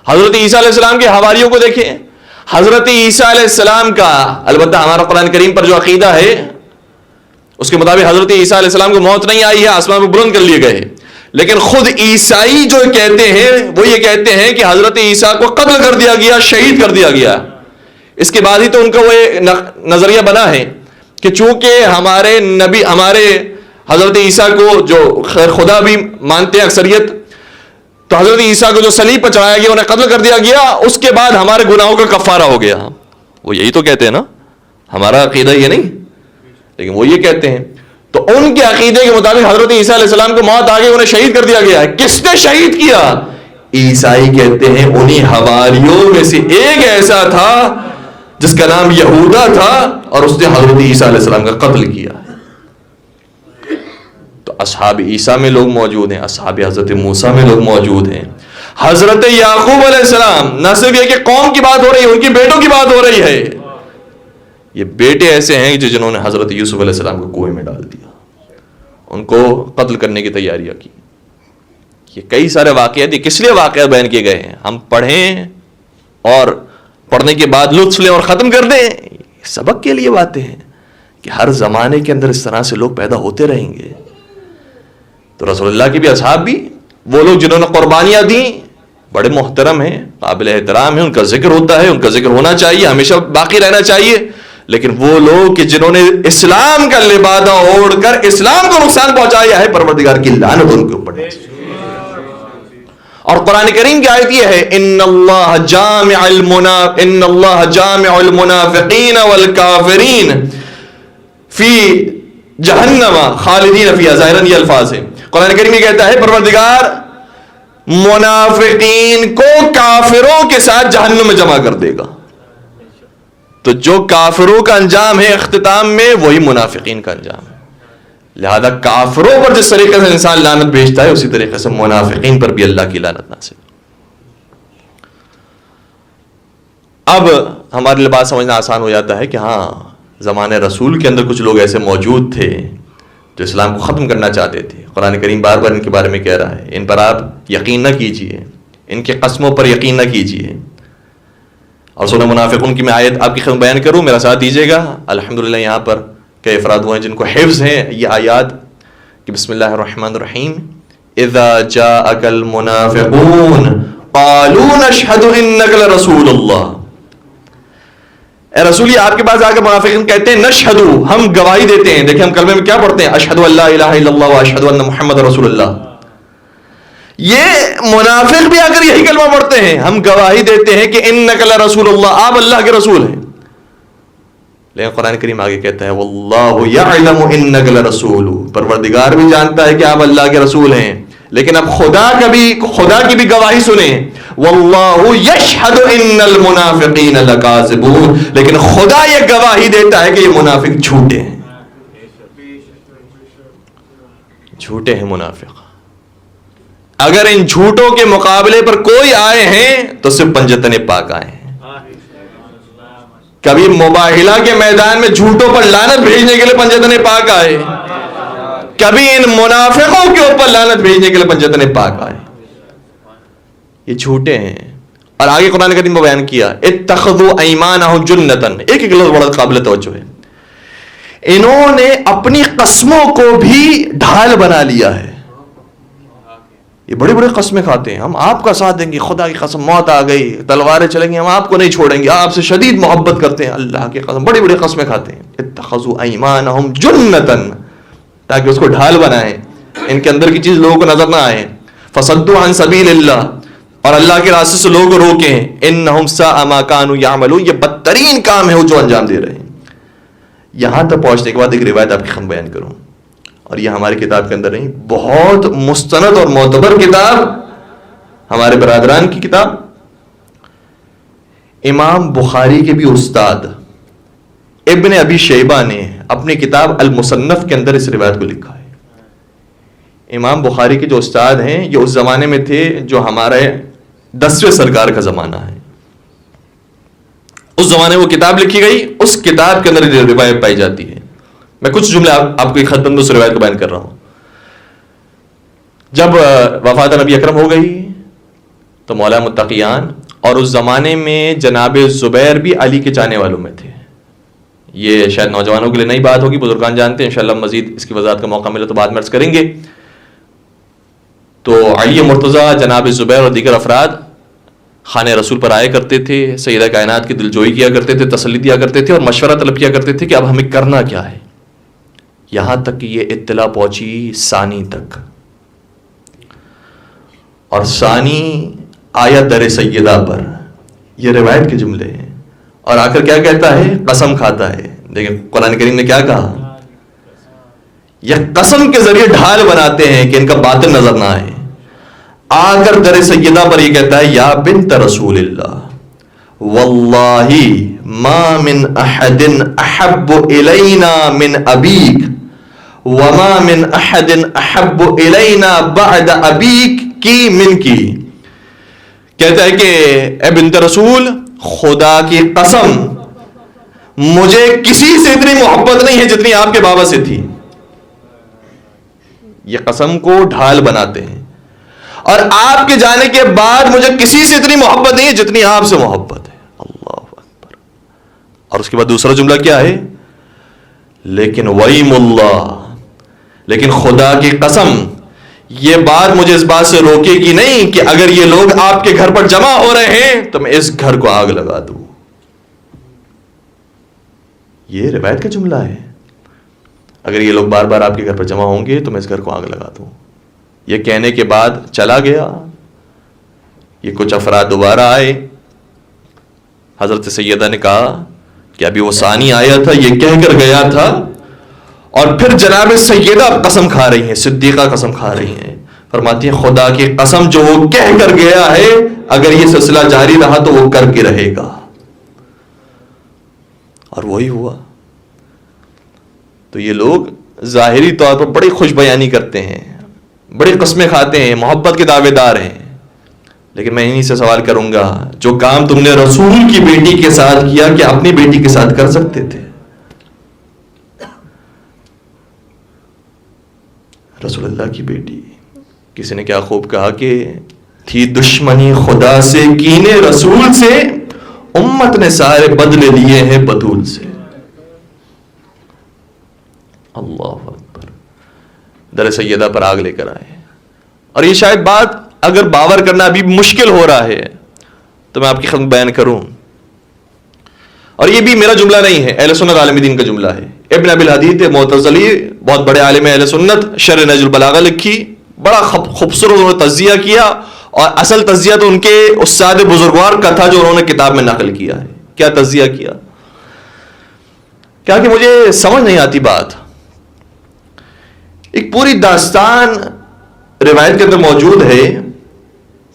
حضرت عیسیٰ علیہ السلام کے حواریوں کو دیکھیں، حضرت عیسیٰ علیہ السلام کا، البتہ ہمارا قرآن کریم پر جو عقیدہ ہے اس کے مطابق حضرت عیسیٰ علیہ السلام کو موت نہیں آئی ہے، آسمان میں بلند کر لیے گئے، لیکن خود عیسائی جو کہتے ہیں وہ یہ کہتے ہیں کہ حضرت عیسیٰ کو قتل کر دیا گیا، شہید کر دیا گیا. اس کے بعد ہی تو ان کا وہ نظریہ بنا ہے کہ چونکہ ہمارے نبی، ہمارے حضرت عیسیٰ کو جو خیر خدا بھی مانتے ہیں اکثریت، تو حضرت عیسیٰ کو جو صلیب پر چڑھایا گیا، انہیں قتل کر دیا گیا، اس کے بعد ہمارے گناہوں کا کفارہ ہو گیا. وہ یہی تو کہتے ہیں نا، ہمارا عقیدہ یہ نہیں، لیکن وہ یہ کہتے ہیں. تو ان کے عقیدے کے مطابق حضرت عیسیٰ علیہ السلام کو موت آ گئی، انہیں شہید کر دیا گیا ہے. کس نے شہید کیا؟ عیسائی کہتے ہیں انہی حواریوں میں سے ایک ایسا تھا جس کا نام یہودا تھا، اور اس نے حضرت عیسیٰ علیہ السلام کا قتل کیا. تو اصحاب عیسیٰ میں لوگ موجود ہیں، اصحاب حضرت موسیٰ میں لوگ موجود ہیں. حضرت یعقوب علیہ السلام، نہ صرف یہ کہ قوم کی بات ہو رہی ہے، ان کی بیٹوں کی بات ہو رہی ہے. یہ بیٹے ایسے ہیں جنہوں نے حضرت یوسف علیہ السلام کو کنویں میں ڈال دیا، ان کو قتل کرنے کی تیاریاں کی. یہ کئی سارے واقعات، یہ کس لیے واقعات بیان کیے گئے ہیں؟ ہم پڑھیں اور پڑھنے کے بعد لطف لیں اور ختم کر دیں؟ سبق کے لیے باتیں ہیں کہ ہر زمانے کے اندر اس طرح سے لوگ پیدا ہوتے رہیں گے. تو رسول اللہ کے بھی اصحاب بھی، وہ لوگ جنہوں نے قربانیاں دیں، بڑے محترم ہیں، قابل احترام ہیں، ان کا ذکر ہوتا ہے، ان کا ذکر ہونا چاہیے، ہمیشہ باقی رہنا چاہیے. لیکن وہ لوگ کہ جنہوں نے اسلام کا لبادہ اوڑھ کر اسلام کو نقصان پہنچایا ہے، پروردگار کی لعنت ان کے اوپر ہے. اور قرآن کریم کی آیت یہ ہے، ان اللہ جامع المنافقین والکافرین فی جہنم خالدین فیہا. ظاہراً یہ الفاظ ہیں. قرآن کریم یہ کہتا ہے پروردگار منافقین کو کافروں کے ساتھ جہنم میں جمع کر دے گا. تو جو کافروں کا انجام ہے اختتام میں، وہی منافقین کا انجام ہے. لہذا کافروں پر جس طریقے سے انسان لعنت بھیجتا ہے، اسی طریقے سے منافقین پر بھی اللہ کی لعنت نازل. اب ہمارے لیے بات سمجھنا آسان ہو جاتا ہے کہ ہاں، زمانے رسول کے اندر کچھ لوگ ایسے موجود تھے جو اسلام کو ختم کرنا چاہتے تھے. قرآن کریم بار بار ان کے بارے میں کہہ رہا ہے، ان پر آپ یقین نہ کیجیے، ان کے قسموں پر یقین نہ کیجیے. اور سورہ منافقون کی میں آیت آپ کی خدمت بیان کروں، میرا ساتھ دیجیے گا. الحمدللہ یہاں پر کئی افراد ہوئے ہیں جن کو حفظ ہیں یہ آیات کہ بسم اللہ الرحمن الرحیم، اذا جاءک المنافقون قالوا نشہد انک لرسول اللہ. اے رسول، آپ کے پاس آ کر منافقین کہتے ہیں نشہد، ہم گواہی دیتے ہیں. دیکھیں ہم کلمے میں کیا پڑھتے ہیں، اشہد ان لا الہ الا اللہ واشہد ان محمد رسول اللہ. یہ منافق بھی اگر یہی کلمہ پڑھتے ہیں، ہم گواہی دیتے ہیں کہ انک لرسول اللہ، آپ اللہ کے رسول ہیں. لیکن قرآن کریم آگے کہتا ہے واللہ یعلم انک لرسول، پروردگار بھی جانتا ہے کہ آپ اللہ کے رسول ہیں. لیکن اب خدا کی بھی گواہی سنیں، واللہ یشہد ان المنافقین لکاذبون، لیکن خدا یہ گواہی دیتا ہے کہ یہ منافق جھوٹے ہیں. جھوٹے ہیں منافق. اگر ان جھوٹوں کے مقابلے پر کوئی آئے ہیں تو صرف پنجتن پاک آئے ہیں. کبھی مباہلہ کے میدان میں جھوٹوں پر لعنت بھیجنے کے لیے پنجتن پاک آئے، کبھی ان منافقوں کے اوپر لعنت بھیجنے کے لیے پنجتن پاک آئے. یہ جھوٹے ہیں. اور آگے قرآن کریم میں بیان کیا اتخذوا ایمانہم جنتن، ایک لفظ بڑا قابل توجہ ہے، انہوں نے اپنی قسموں کو بھی ڈھال بنا لیا ہے. یہ بڑی بڑی قسمیں کھاتے ہیں، ہم آپ کا ساتھ دیں گے، خدا کی قسم موت آ گئی، تلواریں چلیں گی، ہم آپ کو نہیں چھوڑیں گے، آپ سے شدید محبت کرتے ہیں، اللہ کی قسم بڑی بڑی قسمیں کھاتے ہیں. اتخذوا ایمانہم جنتن، تاکہ اس کو ڈھال بنائیں، ان کے اندر کی چیز لوگوں کو نظر نہ آئے. فصدوا عن سبیل اللہ، اور اللہ کے راستے سے لوگوں کو روکیں. انہم ساء ما کانوا یعملون، یہ بدترین کام ہے وہ جو انجام دے رہے ہیں. یہاں تک پہنچنے کے بعد ایک روایت آپ کی خدمت بیان کروں، اور یہ ہماری کتاب کے اندر نہیں، بہت مستند اور معتبر کتاب، ہمارے برادران کی کتاب. امام بخاری کے بھی استاد ابن ابی شیبہ نے اپنی کتاب المصنف کے اندر اس روایت کو لکھا ہے. امام بخاری کے جو استاد ہیں یہ اس زمانے میں تھے جو ہمارے 10ویں سرکار کا زمانہ ہے. اس زمانے میں وہ کتاب لکھی گئی، اس کتاب کے اندر یہ روایت پائی جاتی ہے. میں کچھ جملے آپ کو خدمت میں اس روایت کو بیان کر رہا ہوں. جب وفات نبی اکرم ہو گئی تو مولا متقیان، اور اس زمانے میں جناب زبیر بھی علی کے چاہنے والوں میں تھے. یہ شاید نوجوانوں کے لیے نئی بات ہوگی، بزرگان جانتے ہیں، انشاءاللہ مزید اس کی وضاحت کا موقع ملے تو بعد میں عرض کریں گے. تو علی مرتضیٰ، جناب زبیر اور دیگر افراد خانہ رسول پر آیا کرتے تھے، سیدہ کائنات کی دلجوئی کیا کرتے تھے، تسلی دیا کرتے تھے اور مشورہ طلب کیا کرتے تھے کہ اب ہمیں کرنا کیا ہے. یہاں تک کہ یہ اطلاع پہنچی ثانی تک، اور ثانی آیا در سیدہ پر. یہ روایت کے جملے ہیں. اور آ کر کیا کہتا ہے؟ قسم کھاتا ہے. لیکن قرآن کریم نے کیا کہا؟ یہ قسم کے ذریعے ڈھال بناتے ہیں کہ ان کا باطن نظر نہ آئے. آ کر در سیدہ پر یہ کہتا ہے یا بنت رسول اللہ واللہ ما من احد احب الینا من ابیک وما من احد احب الینا بعد ابیک کی من کی. کہتا ہے کہ اے بنت رسول، خدا کی قسم مجھے کسی سے اتنی محبت نہیں ہے جتنی آپ کے بابا سے تھی. یہ قسم کو ڈھال بناتے ہیں. اور آپ کے جانے کے بعد مجھے کسی سے اتنی محبت نہیں ہے جتنی آپ سے محبت ہے. اللہ اکبر. اور اس کے بعد دوسرا جملہ کیا ہے؟ لیکن ویم اللہ، لیکن خدا کی قسم یہ بات مجھے اس بات سے روکے گی نہیں کہ اگر یہ لوگ آپ کے گھر پر جمع ہو رہے ہیں تو میں اس گھر کو آگ لگا دوں. یہ روایت کا جملہ ہے. اگر یہ لوگ بار بار آپ کے گھر پر جمع ہوں گے تو میں اس گھر کو آگ لگا دوں. یہ کہنے کے بعد چلا گیا. یہ کچھ افراد دوبارہ آئے. حضرت سیدہ نے کہا کہ ابھی وہ ثانی آیا تھا، یہ کہہ کر گیا تھا، اور پھر جناب سیدہ قسم کھا رہی ہیں، صدیقہ قسم کھا رہی ہیں. فرماتی ہیں خدا کی قسم جو وہ کہہ کر گیا ہے اگر یہ سلسلہ جاری رہا تو وہ کر کے رہے گا. اور وہی ہوا. تو یہ لوگ ظاہری طور پر بڑی خوش بیانی کرتے ہیں، بڑی قسمیں کھاتے ہیں، محبت کے دعوے دار ہیں. لیکن میں انہی سے سوال کروں گا، جو کام تم نے رسول کی بیٹی کے ساتھ کیا کیا اپنی بیٹی کے ساتھ کر سکتے تھے؟ رسول اللہ کی بیٹی، کسی نے کیا خوب کہا کہ تھی دشمنی خدا سے، کینے رسول سے، امت نے سارے بدلے لیے ہیں بطول سے. اللہ اکبر. در سیدہ پر آگ لے کر آئے. اور یہ شاید بات اگر باور کرنا ابھی مشکل ہو رہا ہے تو میں آپ کی خدمت بیان کروں. اور یہ بھی میرا جملہ نہیں ہے، اہل سنت عالم دین کا جملہ ہے. ابن ابی الحدید معتزلی، بہت بڑے عالم اہل سنت، شرح نہج البلاغہ لکھی، بڑا خوبصورت انہوں نے تجزیہ کیا. اور اصل تجزیہ تو ان کے استاد بزرگوار کا تھا جو انہوں نے کتاب میں نقل کیا ہے. کیا تجزیہ کیا؟ کیا کہ مجھے سمجھ نہیں آتی بات. ایک پوری داستان روایت کے اندر موجود ہے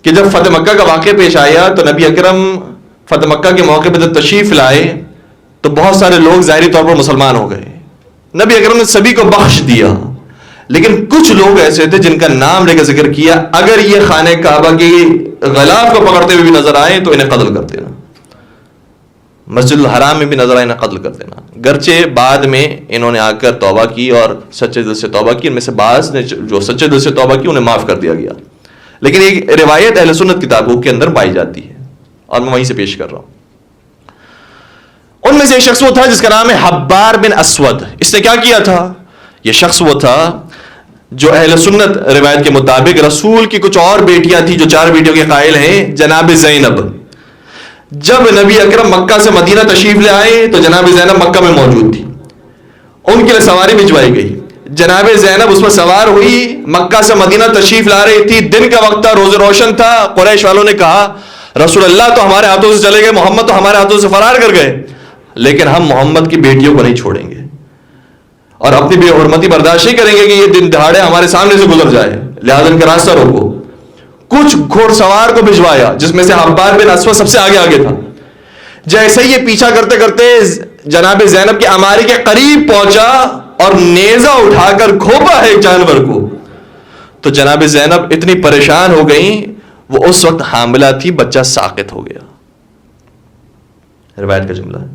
کہ جب فتح مکہ کا واقعہ پیش آیا تو نبی اکرم فتح مکہ کے موقع پہ جب تشریف لائے تو بہت سارے لوگ ظاہری طور پر مسلمان ہو گئے. نبی اکرم نے سبھی کو بخش دیا، لیکن کچھ لوگ ایسے تھے جن کا نام لے کر ذکر کیا، اگر یہ خانہ کعبہ کی غلاف کو پکڑتے ہوئے بھی نظر آئے تو انہیں قتل کر دینا، مسجد الحرام میں بھی نظر آئے انہیں قتل کر دینا. گرچہ بعد میں انہوں نے آ کر توبہ کی اور سچے دل سے توبہ کی. ان میں سے بعض نے جو سچے دل سے توبہ کی انہیں معاف کر دیا گیا. لیکن ایک روایت اہل سنت کتابوں کے اندر پائی جاتی ہے اور میں وہیں سے پیش کر رہا ہوں. ان میں سے ایک شخص وہ تھا جس کا نام ہے حبار بن اسود. اس نے کیا کیا تھا؟ یہ شخص وہ تھا جو اہل سنت روایت کے مطابق رسول کی کچھ اور بیٹیاں تھیں جو 4 بیٹیوں کے قائل ہیں. جناب زینب، جب نبی اکرم مکہ سے مدینہ تشریف لے آئے تو جناب زینب مکہ میں موجود تھی. ان کے لیے سواری بھجوائی گئی. جناب زینب اس پر سوار ہوئی، مکہ سے مدینہ تشریف لا رہی تھی. دن کا وقت تھا، روز روشن تھا. قریش والوں نے کہا رسول اللہ تو ہمارے ہاتھوں سے چلے گئے، محمد تو ہمارے ہاتھوں سے فرار کر گئے، لیکن ہم محمد کی بیٹیوں کو نہیں چھوڑیں گے اور اپنی بے حرمتی برداشت نہیں کریں گے کہ یہ دن دہاڑے ہمارے سامنے سے گزر جائے، لہذا ان کا راستہ روکو. کچھ گھوڑ سوار کو بھجوایا جس میں سے حبار بن اسود سب سے آگے تھا. جیسے یہ پیچھا کرتے کرتے جناب زینب کے اماری کے قریب پہنچا اور نیزہ اٹھا کر گھوپا ہے ایک جانور کو، تو جناب زینب اتنی پریشان ہو گئیں، وہ اس وقت حاملہ تھی، بچہ ساقط ہو گیا. روایت کا جملہ ہے.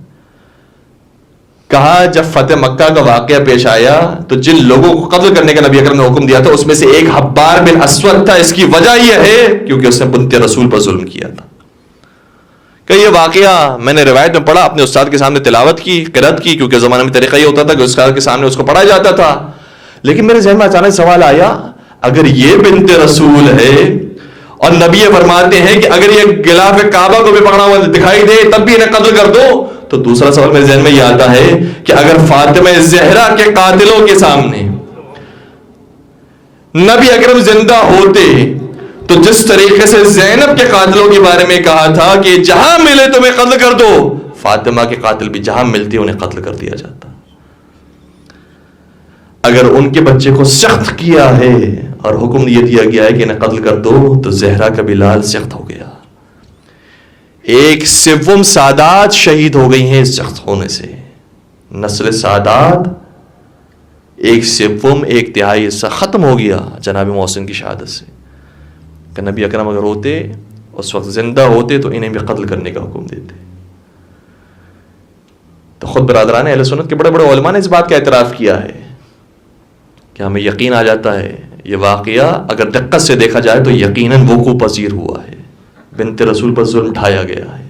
کہا جب فتح مکہ کا واقعہ پیش آیا تو جن لوگوں کو قتل کرنے کا نبی اکرم نے حکم دیا تھا اس میں سے ایک حبار بن اسود تھا. اس کی وجہ یہ ہے کیونکہ اس نے بنت رسول پر ظلم کیا تھا. کہ یہ واقعہ میں نے روایت میں پڑھا، اپنے استاد کے سامنے تلاوت کی، قرأت کی، کیونکہ زمانے میں طریقہ یہ ہوتا تھا کہ استاد کے سامنے اس کو پڑھا جاتا تھا. لیکن میرے ذہن میں اچانک سوال آیا، اگر یہ بنت رسول ہے اور نبی فرماتے ہیں کہ اگر یہ غلاف کعبہ کو بھی پکڑا ہوا دکھائی دے تب بھی انہیں قتل کر دو، تو دوسرا سوال میرے ذہن میں یہ آتا ہے کہ اگر فاطمہ زہرا کے قاتلوں کے سامنے نبی اکرم زندہ ہوتے تو جس طریقے سے زینب کے قاتلوں کے بارے میں کہا تھا کہ جہاں ملے تمہیں قتل کر دو، فاطمہ کے قاتل بھی جہاں ملتے انہیں قتل کر دیا جاتا۔ اگر ان کے بچے کو سخت کیا ہے اور حکم یہ دیا گیا ہے کہ انہیں قتل کر دو، تو زہرا کا بھی لال سخت ہو گیا۔ 1/7 سادات شہید ہو گئی ہیں اس سخت ہونے سے۔ نسل سادات 1/7 1/3 حصہ ختم ہو گیا جناب محسن کی شہادت سے۔ کہ نبی اکرم اگر ہوتے اس وقت زندہ ہوتے تو انہیں بھی قتل کرنے کا حکم دیتے۔ تو خود برادران اہل سنت کے بڑے بڑے علماء نے اس بات کا اعتراف کیا ہے کہ ہمیں یقین آ جاتا ہے یہ واقعہ اگر دقت سے دیکھا جائے تو یقیناً وقوع پذیر ہوا ہے، بنت رسول پر ظلم ڈھایا گیا ہے۔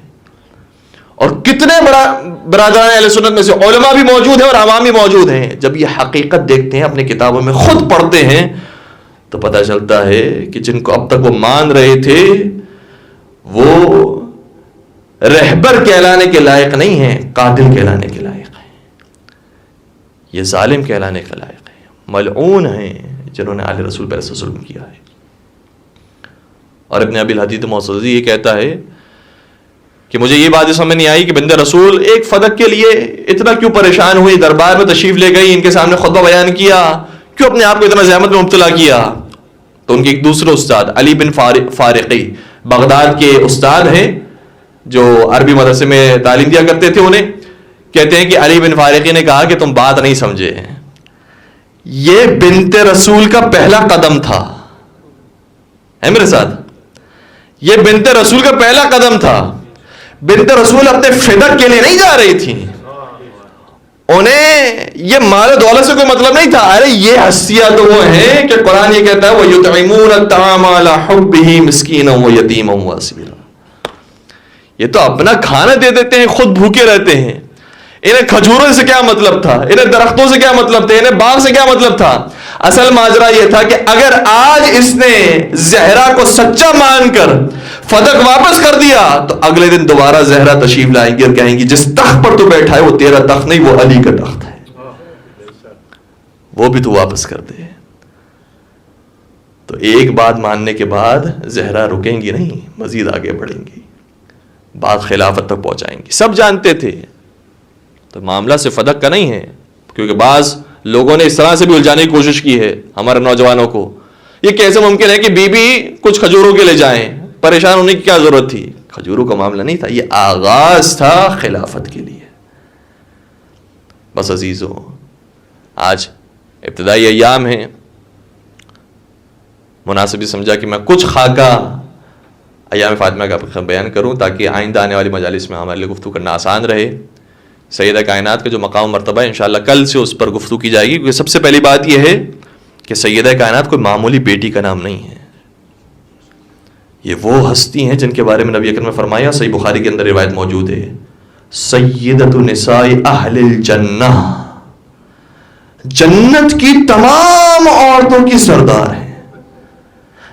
اور کتنے بڑا برادران اہل سنت میں سے علماء بھی موجود ہیں اور عوام بھی موجود ہیں، جب یہ حقیقت دیکھتے ہیں اپنے کتابوں میں خود پڑھتے ہیں تو پتہ چلتا ہے کہ جن کو اب تک وہ مان رہے تھے وہ رہبر کہلانے کے لائق نہیں ہیں، قاتل کہلانے کے لائق ہیں، یہ ظالم کہلانے کے لائق ہیں، ملعون ہیں جنہوں نے آل رسول پر ایسا ظلم کیا ہے۔ اور ابن ابی الحدید موصلی یہ کہتا ہے کہ مجھے یہ بات سمجھ نہیں آئی کہ بنت رسول ایک فدق کے لیے اتنا کیوں پریشان ہوئی، دربار میں تشریف لے گئی، ان کے سامنے خطبہ بیان کیا، کیوں اپنے آپ کو اتنا زحمت میں مبتلا کیا؟ تو ان کے ایک دوسرے استاد علی بن فارقی بغداد کے استاد ہیں جو عربی مدرسے میں تعلیم دیا کرتے تھے، انہیں کہتے ہیں کہ علی بن فارقی نے کہا کہ تم بات نہیں سمجھے، یہ بنت رسول کا پہلا قدم تھا، ہے میرے ساتھ، یہ بنت رسول کا پہلا قدم تھا۔ بنت رسول اپنے فدق کے لیے نہیں جا رہی تھی، انہیں یہ مال دولت سے کوئی مطلب نہیں تھا۔ ارے یہ ہستیاں تو وہ ہیں کہ قرآن یہ کہتا ہے وَيُطْعِمُونَ الطَّعَامَ عَلَىٰ حُبِّهِ مِسْكِينًا وَيَتِيمًا وَأَسِيرًا، یہ تو اپنا کھانا دے دیتے ہیں، خود بھوکے رہتے ہیں۔ انہیں کھجوروں سے کیا مطلب تھا، انہیں درختوں سے کیا مطلب تھا، انہیں باغ سے کیا مطلب تھا؟ اصل ماجرا یہ تھا کہ اگر آج اس نے زہرا کو سچا مان کر فدق واپس کر دیا تو اگلے دن دوبارہ زہرا تشریف لائیں گی اور کہیں گی جس تخت پر تو بیٹھا ہے وہ تیرا تخت نہیں، وہ علی کا تخت ہے، وہ بھی تو واپس کر دے۔ تو ایک بات ماننے کے بعد زہرا رکیں گی نہیں، مزید آگے بڑھیں گی، بات خلافت تک پہنچائیں گی۔ سب جانتے تھے، تو معاملہ سے فدق کا نہیں ہے، کیونکہ بعض لوگوں نے اس طرح سے بھی الجھانے کی کوشش کی ہے ہمارے نوجوانوں کو، یہ کیسے ممکن ہے کہ بی بی کچھ کھجوروں کے لے جائیں، پریشان ہونے کی کیا ضرورت تھی؟ کھجوروں کا معاملہ نہیں تھا، یہ آغاز تھا خلافت کے لیے۔ بس عزیزوں، آج ابتدائی ایام ہیں، مناسب سمجھا کہ میں کچھ خاکہ ایام فاطمہ کا بیان کروں تاکہ آئندہ آنے والی مجالس میں ہمارے لیے گفتگو کرنا آسان رہے۔ سیدہ کائنات کا جو مقام مرتبہ ہے انشاءاللہ کل سے اس پر گفتگو کی جائے گی، کیونکہ سب سے پہلی بات یہ ہے کہ سیدہ کائنات کوئی معمولی بیٹی کا نام نہیں ہے، یہ وہ ہستی ہیں جن کے بارے میں نبی اکرم نے فرمایا، صحیح بخاری کے اندر روایت موجود ہے، سیدۃ نساء اہل الجنہ، جنت کی تمام عورتوں کی سردار ہے،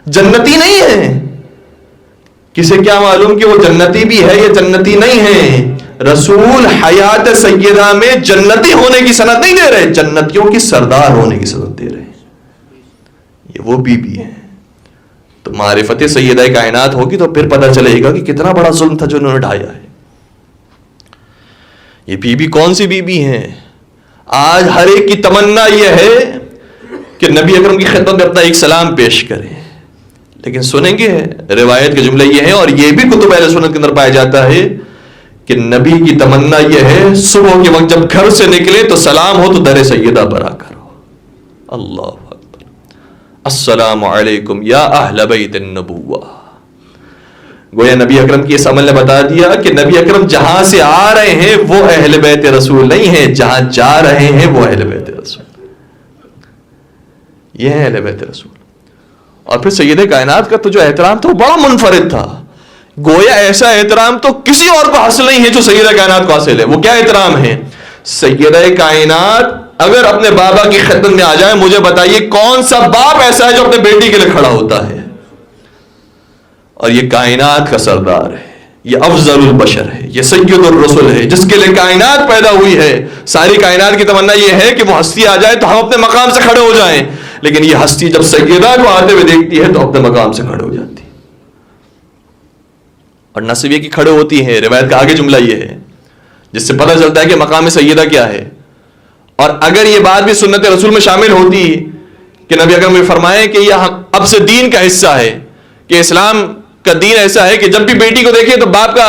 جنتی نہیں ہے۔ کسے کیا معلوم کہ وہ جنتی بھی ہے یا جنتی نہیں ہے؟ رسول حیات سیدہ میں جنتی ہونے کی سند نہیں دے رہے، جنتیوں کی سردار ہونے کی سند دے رہے ہیں، یہ وہ بی بی ہیں۔ تو معرفت سیدہ کائنات ہوگی تو پھر پتہ چلے گا کہ کتنا بڑا ظلم تھا جو انہوں نے ڈھایا ہے۔ یہ بی بی کون سی بی بی ہیں؟ آج ہر ایک کی تمنا یہ ہے کہ نبی اکرم کی خدمت میں اپنا ایک سلام پیش کریں، لیکن سنیں گے روایت کے جملے یہ ہیں، اور یہ بھی کتب اہل سنت کے اندر پایا جاتا ہے کہ نبی کی تمنا یہ ہے صبح کے وقت جب گھر سے نکلے تو سلام ہو تو در سیدہ پر آ کر ہو، اللہ اکبر، السلام علیکم یا اہل بیت النبوہ۔ گویا نبی اکرم کی اس عمل نے بتا دیا کہ نبی اکرم جہاں سے آ رہے ہیں وہ اہل بیت رسول نہیں ہیں، جہاں جا رہے ہیں وہ اہل بیت رسول، یہ ہے اہل بیت رسول۔ اور پھر سیدہ کائنات کا تو جو احترام تھا وہ بڑا منفرد تھا، گویا ایسا احترام تو کسی اور کو حاصل نہیں ہے جو سیدہ کائنات کو حاصل ہے۔ وہ کیا احترام ہے؟ سیدہ کائنات اگر اپنے بابا کی خدمت میں آ جائے، مجھے بتائیے کون سا باپ ایسا ہے جو اپنے بیٹی کے لیے کھڑا ہوتا ہے؟ اور یہ کائنات کا سردار ہے، یہ افضل البشر ہے، یہ سید الرسل ہے، جس کے لیے کائنات پیدا ہوئی ہے۔ ساری کائنات کی تمنا یہ ہے کہ وہ ہستی آ جائے تو ہم اپنے مقام سے کھڑے ہو جائیں، لیکن یہ ہستی جب سیدہ کو آتے ہوئے دیکھتی ہے تو اپنے مقام سے کھڑے ہو جاتی ہے۔ اور نہ صرف یہ کہ کھڑے ہوتی ہے، روایت کا آگے جملہ یہ ہے جس سے پتہ چلتا ہے کہ مقام سیدہ کیا ہے۔ اور اگر یہ بات بھی سنت رسول میں شامل ہوتی کہ نبی اکرم نے فرمائے کہ یہ اب سے دین کا حصہ ہے، کہ اسلام کا دین ایسا ہے کہ جب بھی بیٹی کو دیکھے تو باپ کا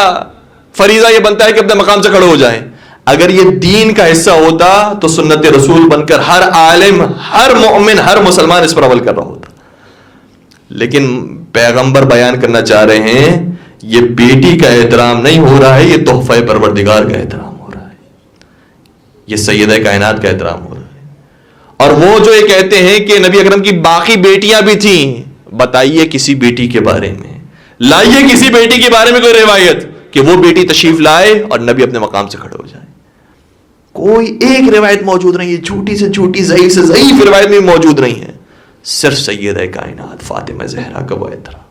فریضہ یہ بنتا ہے کہ اپنے مقام سے کھڑے ہو جائیں، اگر یہ دین کا حصہ ہوتا تو سنت رسول بن کر ہر عالم، ہر مومن، ہر مسلمان اس پر عمل کر رہا ہوتا۔ لیکن پیغمبر بیان کرنا چاہ رہے ہیں یہ بیٹی کا احترام نہیں ہو رہا ہے، یہ تحفہ پروردگار کا احترام ہو رہا ہے، یہ سیدہ کائنات کا احترام ہو رہا ہے۔ اور وہ جو یہ کہتے ہیں کہ نبی اکرم کی باقی بیٹیاں بھی تھیں، بتائیے کسی بیٹی کے بارے میں، لائیے کسی بیٹی کے بارے میں کوئی روایت کہ وہ بیٹی تشریف لائے اور نبی اپنے مقام سے کھڑے ہو جائیں۔ کوئی ایک روایت موجود نہیں ہے، جھوٹی سے جھوٹی، ضعیف سے ضعیف روایت میں موجود نہیں ہے، صرف سیدہ کائنات فاطمہ زہرا کا وہ احترام۔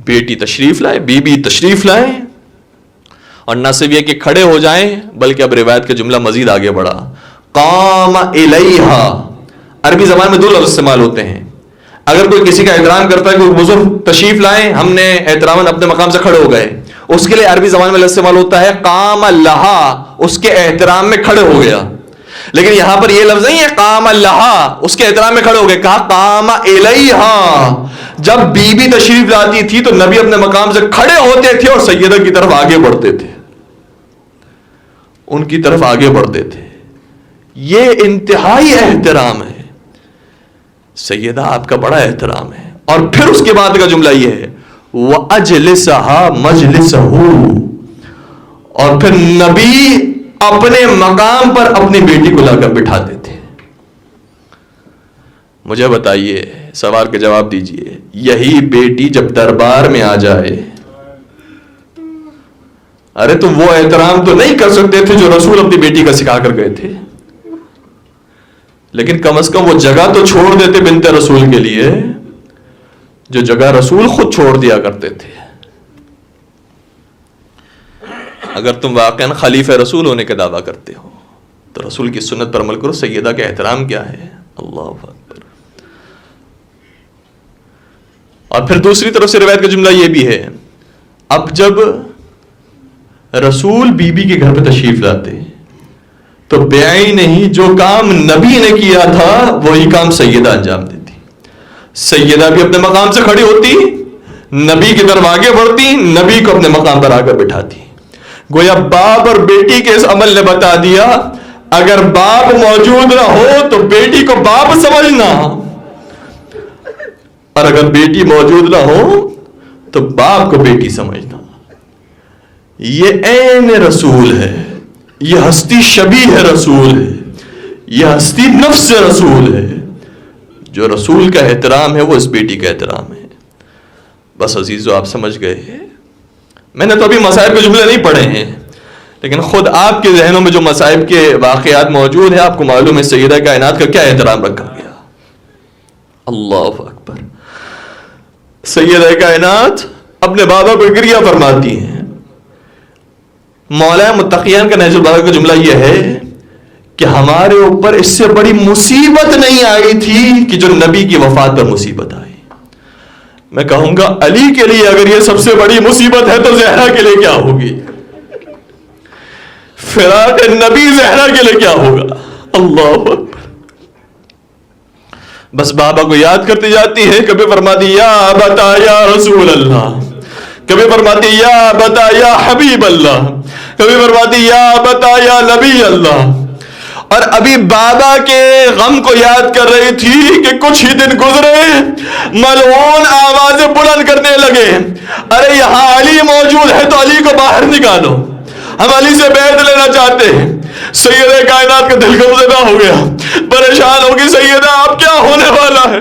بیٹی تشریف لائے، بی بی تشریف لائے، اور نہ صرف یہ کہ کھڑے ہو جائیں بلکہ اب روایت کا جملہ مزید آگے بڑھا، قام الیہا۔ عربی زبان میں دو لفظ استعمال ہوتے ہیں، اگر کوئی کسی کا احترام کرتا ہے کہ بزرگ تشریف لائیں، ہم نے احترام اپنے مقام سے کھڑے ہو گئے، اس کے لیے عربی زبان میں استعمال ہوتا ہے قام لہا، اس کے احترام میں کھڑے ہو گیا۔ لیکن یہاں پر یہ لفظ نہیں ہے قام لہا اس کے احترام میں کھڑے ہو گئے، کہا قام الیہا۔ جب بی بی تشریف لاتی تھی تو نبی اپنے مقام سے کھڑے ہوتے تھے اور سیدہ کی طرف آگے بڑھتے تھے، ان کی طرف آگے بڑھتے تھے۔ یہ انتہائی احترام ہے، سیدہ آپ کا بڑا احترام ہے۔ اور پھر اس کے بعد کا جملہ یہ ہے وَأَجْلِسَهَا مَجْلِسَهُ، اور پھر نبی اپنے مقام پر اپنی بیٹی کو لا کر بٹھاتے تھے۔ مجھے بتائیے، سوال کا جواب دیجئے، یہی بیٹی جب دربار میں آ جائے، ارے تم وہ احترام تو نہیں کر سکتے تھے جو رسول اپنی بیٹی کا سکھا کر گئے تھے، لیکن کم از کم وہ جگہ تو چھوڑ دیتے بنت رسول کے لیے جو جگہ رسول خود چھوڑ دیا کرتے تھے۔ اگر تم واقعا خلیفہ رسول ہونے کا دعویٰ کرتے ہو تو رسول کی سنت پر عمل کرو۔ سیدہ کا احترام کیا ہے، اللہ اکبر۔ اور پھر دوسری طرف سے روایت کا جملہ یہ بھی ہے، اب جب رسول بی بی کے گھر پہ تشریف لاتے تو بعین نہیں جو کام نبی نے کیا تھا وہی کام سیدہ انجام دیتی۔ سیدہ بھی اپنے مقام سے کھڑی ہوتی، نبی کی طرف آگے بڑھتی، نبی کو اپنے مقام پر آ کر بٹھاتی۔ گویا باپ اور بیٹی کے اس عمل نے بتا دیا اگر باپ موجود نہ ہو تو بیٹی کو باپ سمجھنا، اور اگر بیٹی موجود نہ ہو تو باپ کو بیٹی سمجھنا۔ یہ عین رسول ہے، یہ ہستی شبیہ رسول ہے، یہ ہستی نفس رسول ہے۔ جو رسول کا احترام ہے وہ اس بیٹی کا احترام ہے۔ بس عزیزو آپ سمجھ گئے۔ میں نے تو ابھی مصائب کے جملے نہیں پڑھے ہیں، لیکن خود آپ کے ذہنوں میں جو مصائب کے واقعات موجود ہیں آپ کو معلوم ہے سیدہ کائنات کا کیا احترام رکھا گیا۔ اللہ اکبر۔ سیدہ کائنات اپنے بابا کو گریہ فرماتی ہیں۔ مولا متقیان کا نہج البلاغہ کا جملہ یہ ہے کہ ہمارے اوپر اس سے بڑی مصیبت نہیں آئی تھی کہ جو نبی کی وفات پر مصیبت آئی۔ میں کہوں گا علی کے لیے اگر یہ سب سے بڑی مصیبت ہے تو زہرا کے لیے کیا ہوگی؟ فراق نبی زہرا کے لیے کیا ہوگا؟ اللہ اکبر۔ بس بابا کو یاد کرتی جاتی ہے، کبھی فرماتی یا بتا یا رسول اللہ، کبھی فرماتی یا بتا یا حبیب اللہ، کبھی فرماتی یا بتا یا نبی اللہ۔ اور ابھی بابا کے غم کو یاد کر رہی تھی کہ کچھ ہی دن گزرے، ملعون آوازیں بلند کرنے لگے، ارے یہاں علی موجود ہے تو علی کو باہر نکالو، ہم علی سے بیعت لینا چاہتے ہیں۔ سیدہ کائنات کا دل گمزدہ ہو گیا، پریشان ہوگی، سیدہ اب کیا ہونے والا ہے؟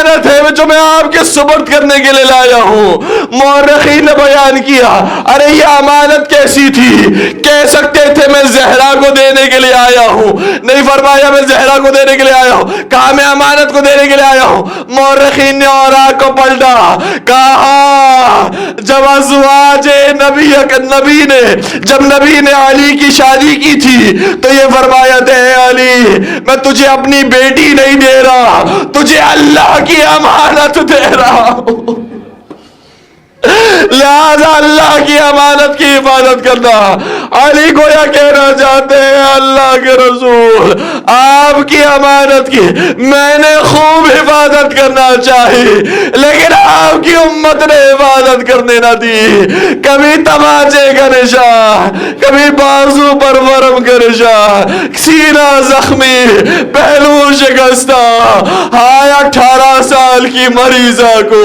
امانت ہے جو میں آپ کے سپرد کرنے کے لیے لایا ہوں۔ مورخین نے بیان کیا ارے یہ امانت کیسی تھی، کہہ سکتے تھے میں زہرا کو دینے کے لیے آیا ہوں، نہیں فرمایا میں زہرا کو دینے کے لیے آیا ہوں، کہا میں امانت کو دینے کے لیے آیا ہوں۔ مورخین نے اوراق کو پلٹا، کہا جب ازواج نبی نے جب نبی نے علی کی شادی کی تھی تو یہ فرمایا تھا اے علی میں تجھے اپنی بیٹی نہیں دے رہا، تجھے اللہ کی امانت دے رہا ہوں، لہذا اللہ کی امانت کی حفاظت کرنا۔ علی گویا کہنا چاہتے ہیں اللہ کے رسول آپ کی امانت کی میں نے خوب حفاظت کرنا چاہی، لیکن آپ کی امت نے حفاظت کرنے نہ دی، کبھی تماچے کا نشان، کبھی بازو پر ورم کا نشان، سینہ زخمی، پہلو شکستہ، ہائے 18 سال کی مریضہ کو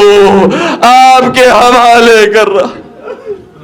آپ کے حوالے کر رہا۔